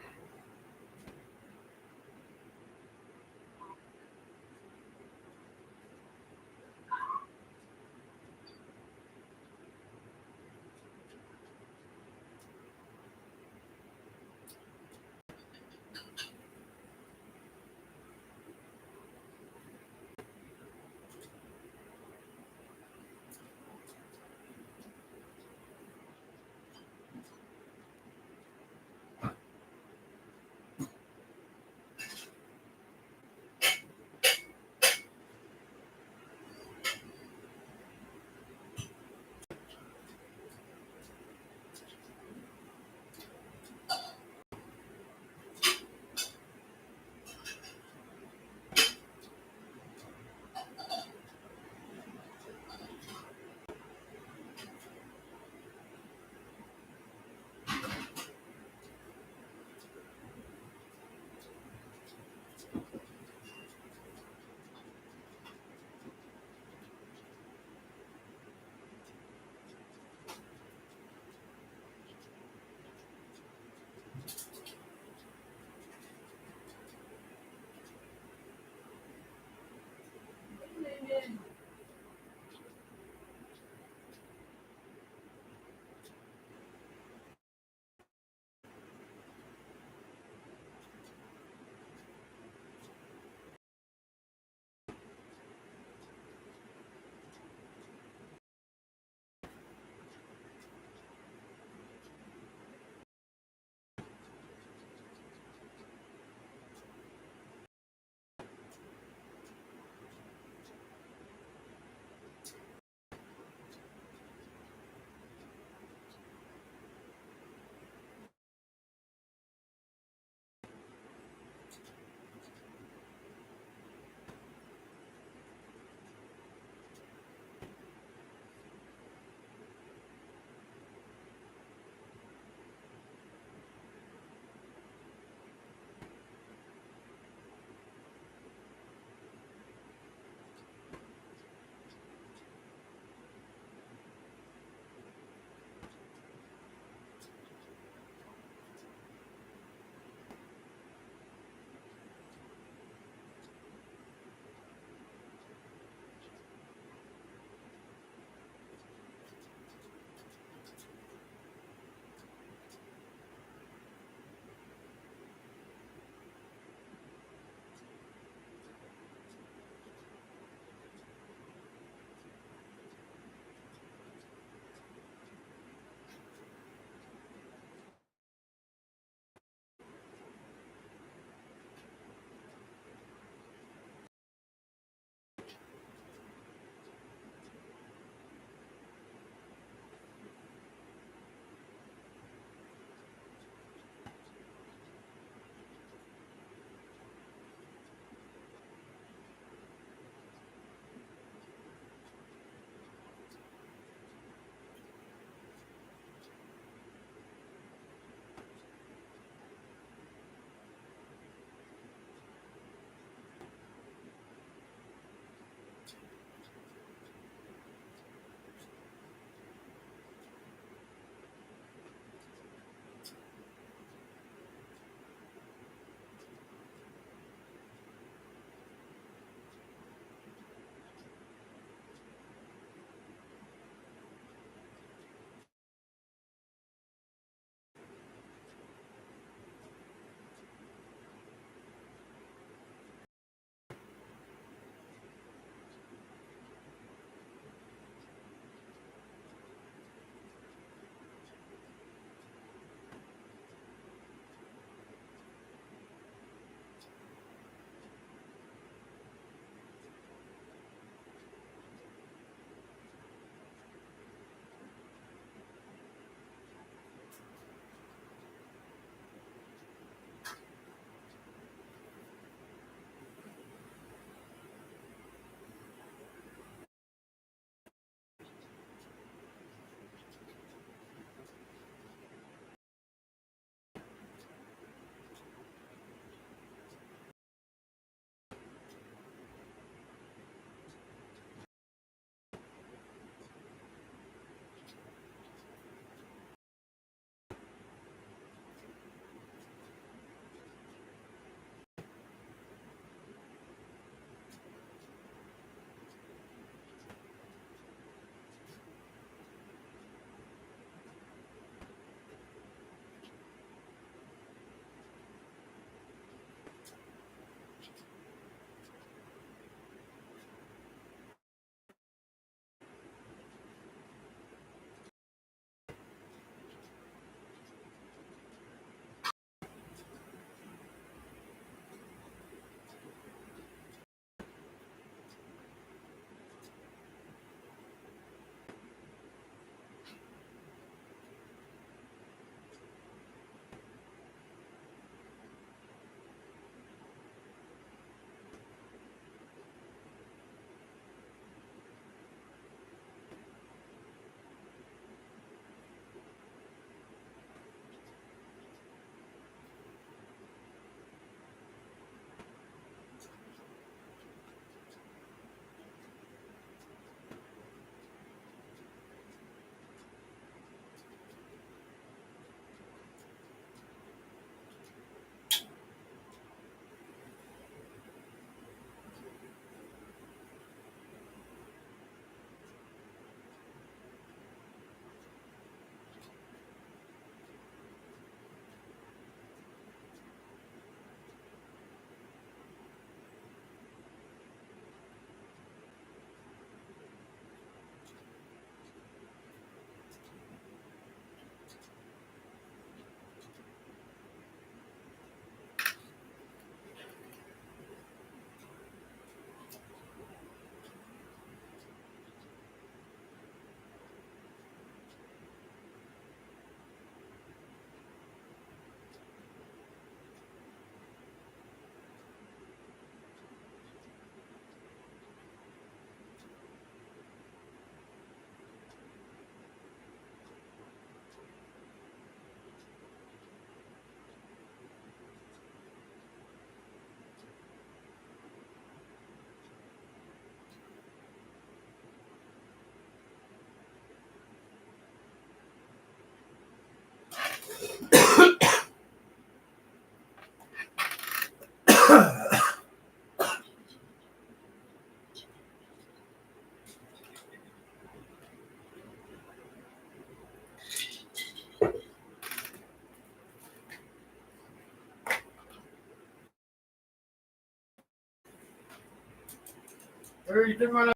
Speaker 7: Or you didn't run.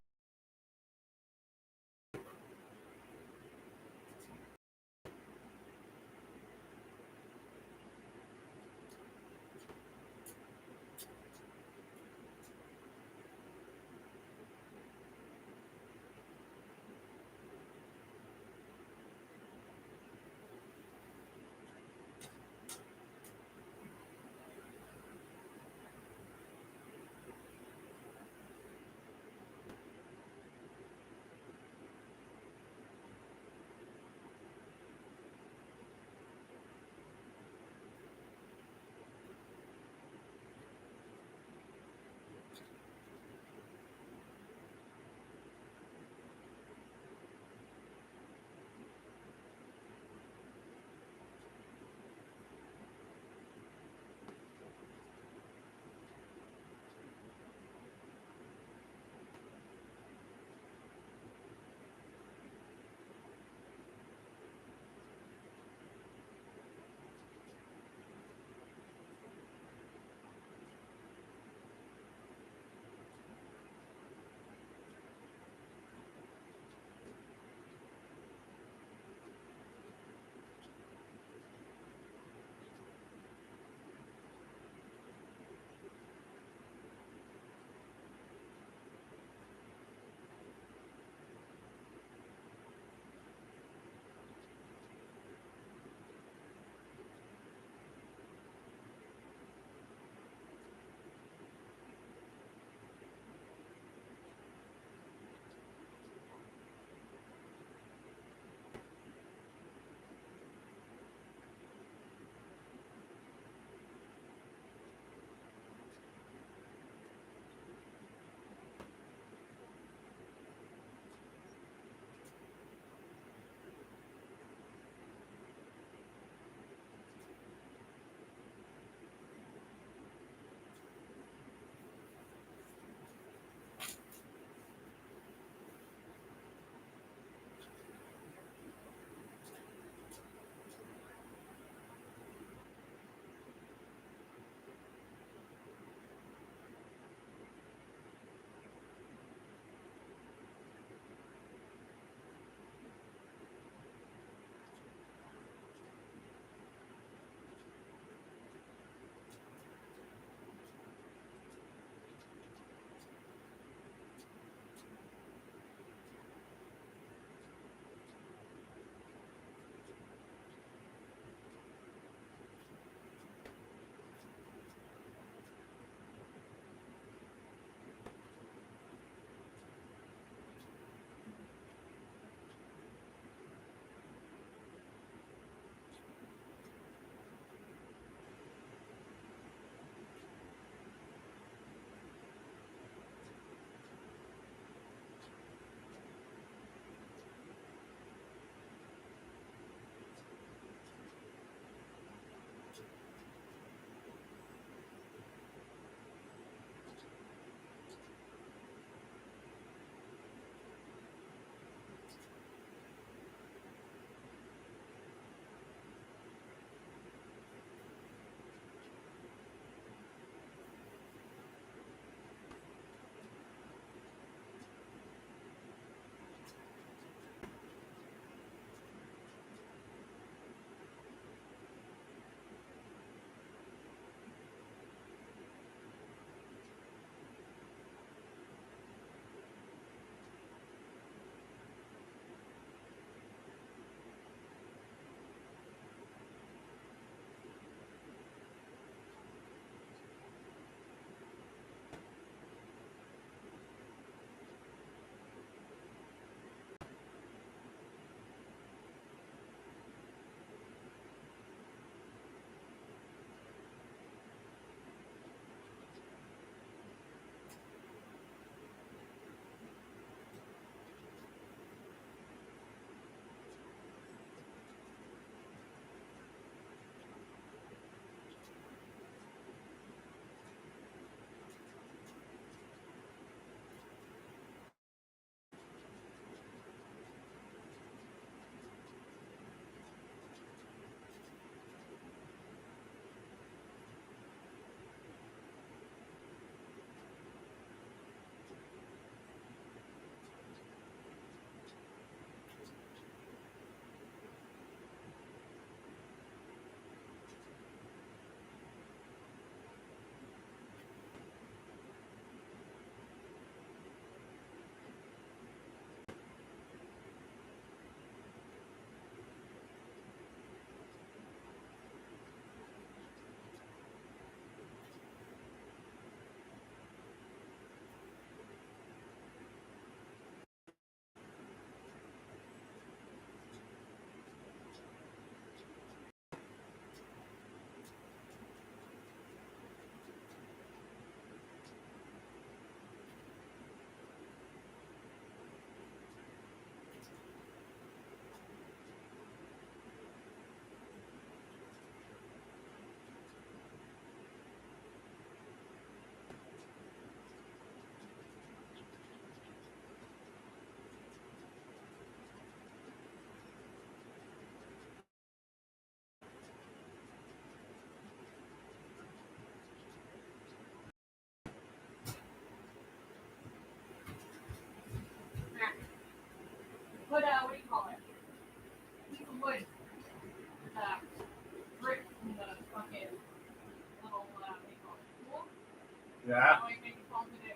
Speaker 7: Yeah.
Speaker 1: Like, make it fall today.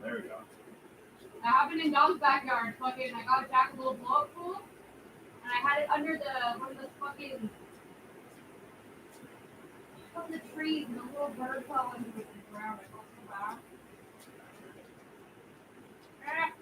Speaker 7: There we go.
Speaker 1: That happened in Dom's backyard. Fucking, I got Jack a little blow up pool, and I had it under one of those fucking of the trees, and the little bird fell into the ground. I felt so bad. Ah.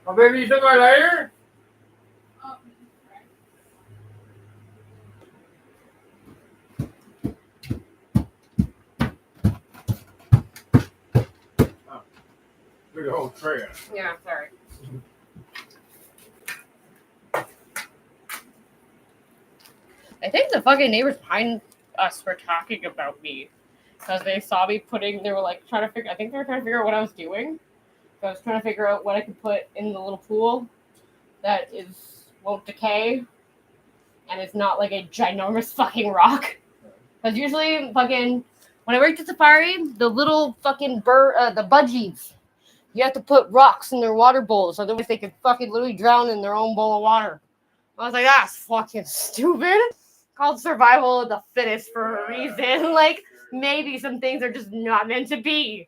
Speaker 7: Oh, baby, you took my lighter?
Speaker 1: Oh,
Speaker 7: Big whole tray.
Speaker 9: Yeah, sorry. I think the fucking neighbors behind us were talking about me because they saw me they were like trying to figure. I think they were trying to figure out what I was doing. So I was trying to figure out what I could put in the little pool that won't decay and it's not like a ginormous fucking rock. Because usually fucking when I worked at Safari, the little fucking the budgies, you have to put rocks in their water bowls, otherwise they could fucking literally drown in their own bowl of water. I was like, that's fucking stupid. Called survival of the fittest for a reason. Like, maybe some things are just not meant to be.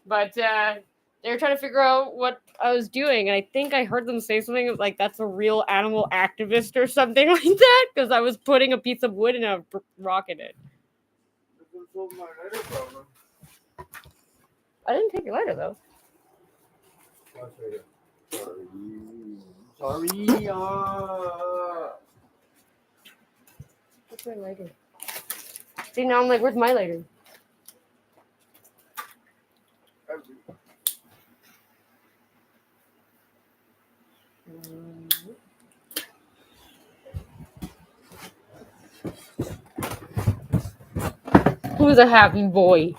Speaker 9: But they were trying to figure out what I was doing, and I think I heard them say something like that's a real animal activist or something like that, because I was putting a piece of wood and a rock in it. I didn't take your lighter, though.
Speaker 8: Sorry.
Speaker 9: What's my lighter? See, now I'm like, where's my lighter? Who's a happy boy?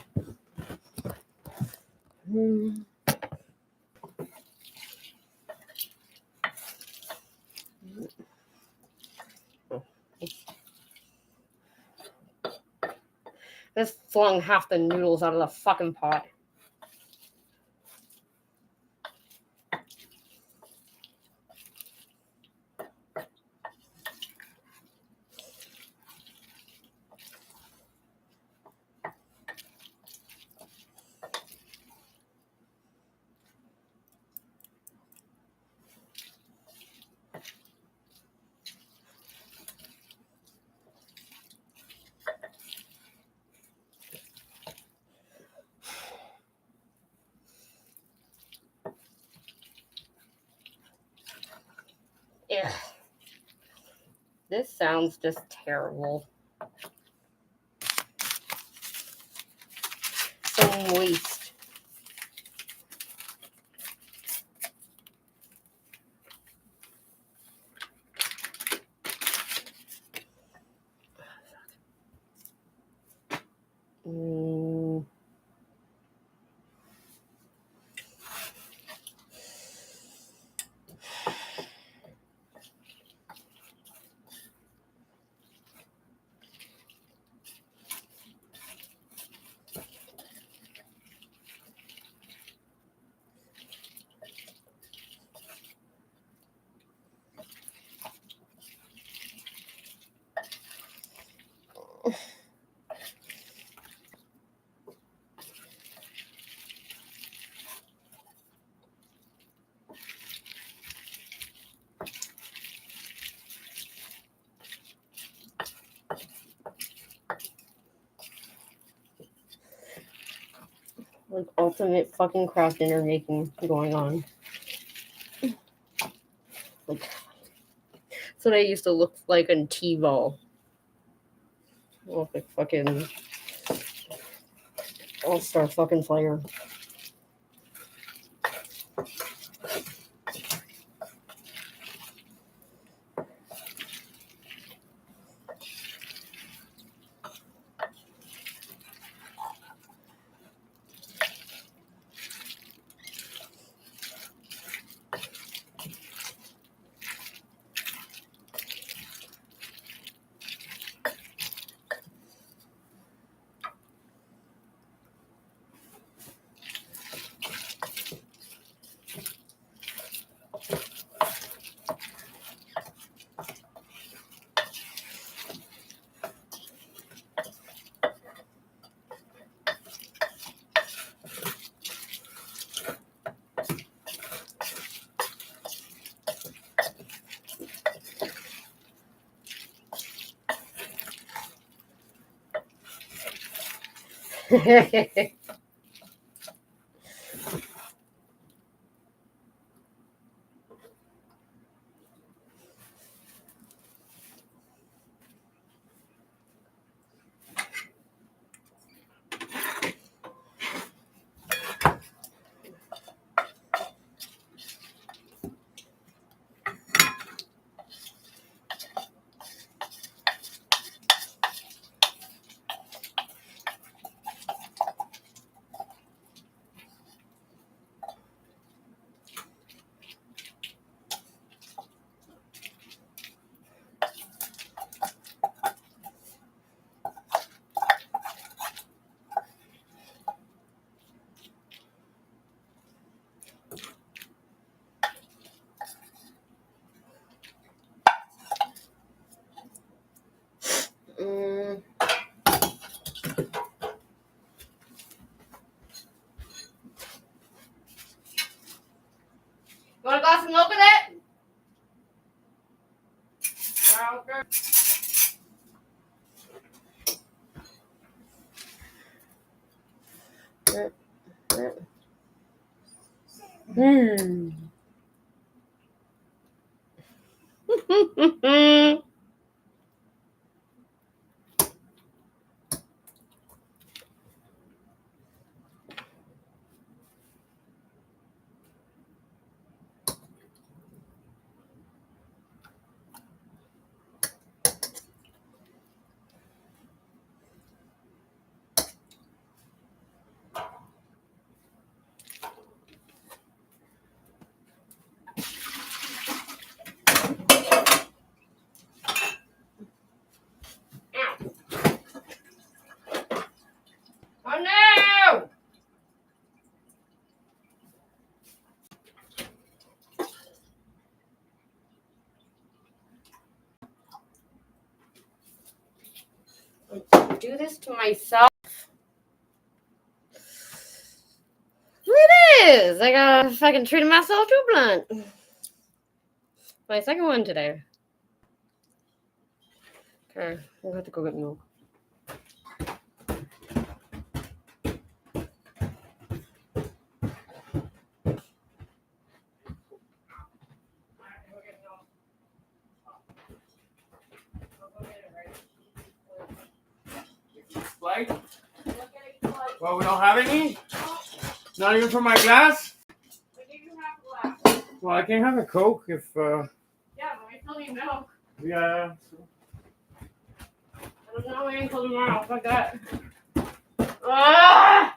Speaker 9: This flung half the noodles out of the fucking pot. Yeah. This sounds just terrible. So moist. Like ultimate fucking craft dinner making going on. Like that's what I used to look like on T-Ball. Look like fucking all-star fucking player. Mm. You want a glass of milk with it? Mm. Oh no! I do this to myself. It is. I got fucking treating myself too blunt. My second one today. Okay, I'm gonna have to go get milk.
Speaker 7: Sprite? Well, we don't have any? Not even for my glass? Well, I can have a Coke if,
Speaker 9: Yeah, but I still need milk.
Speaker 7: yeah.
Speaker 9: I don't know until tomorrow. Fuck that. Ah!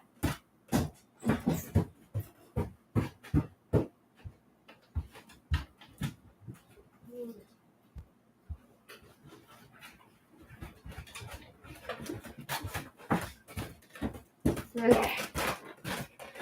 Speaker 9: Okay.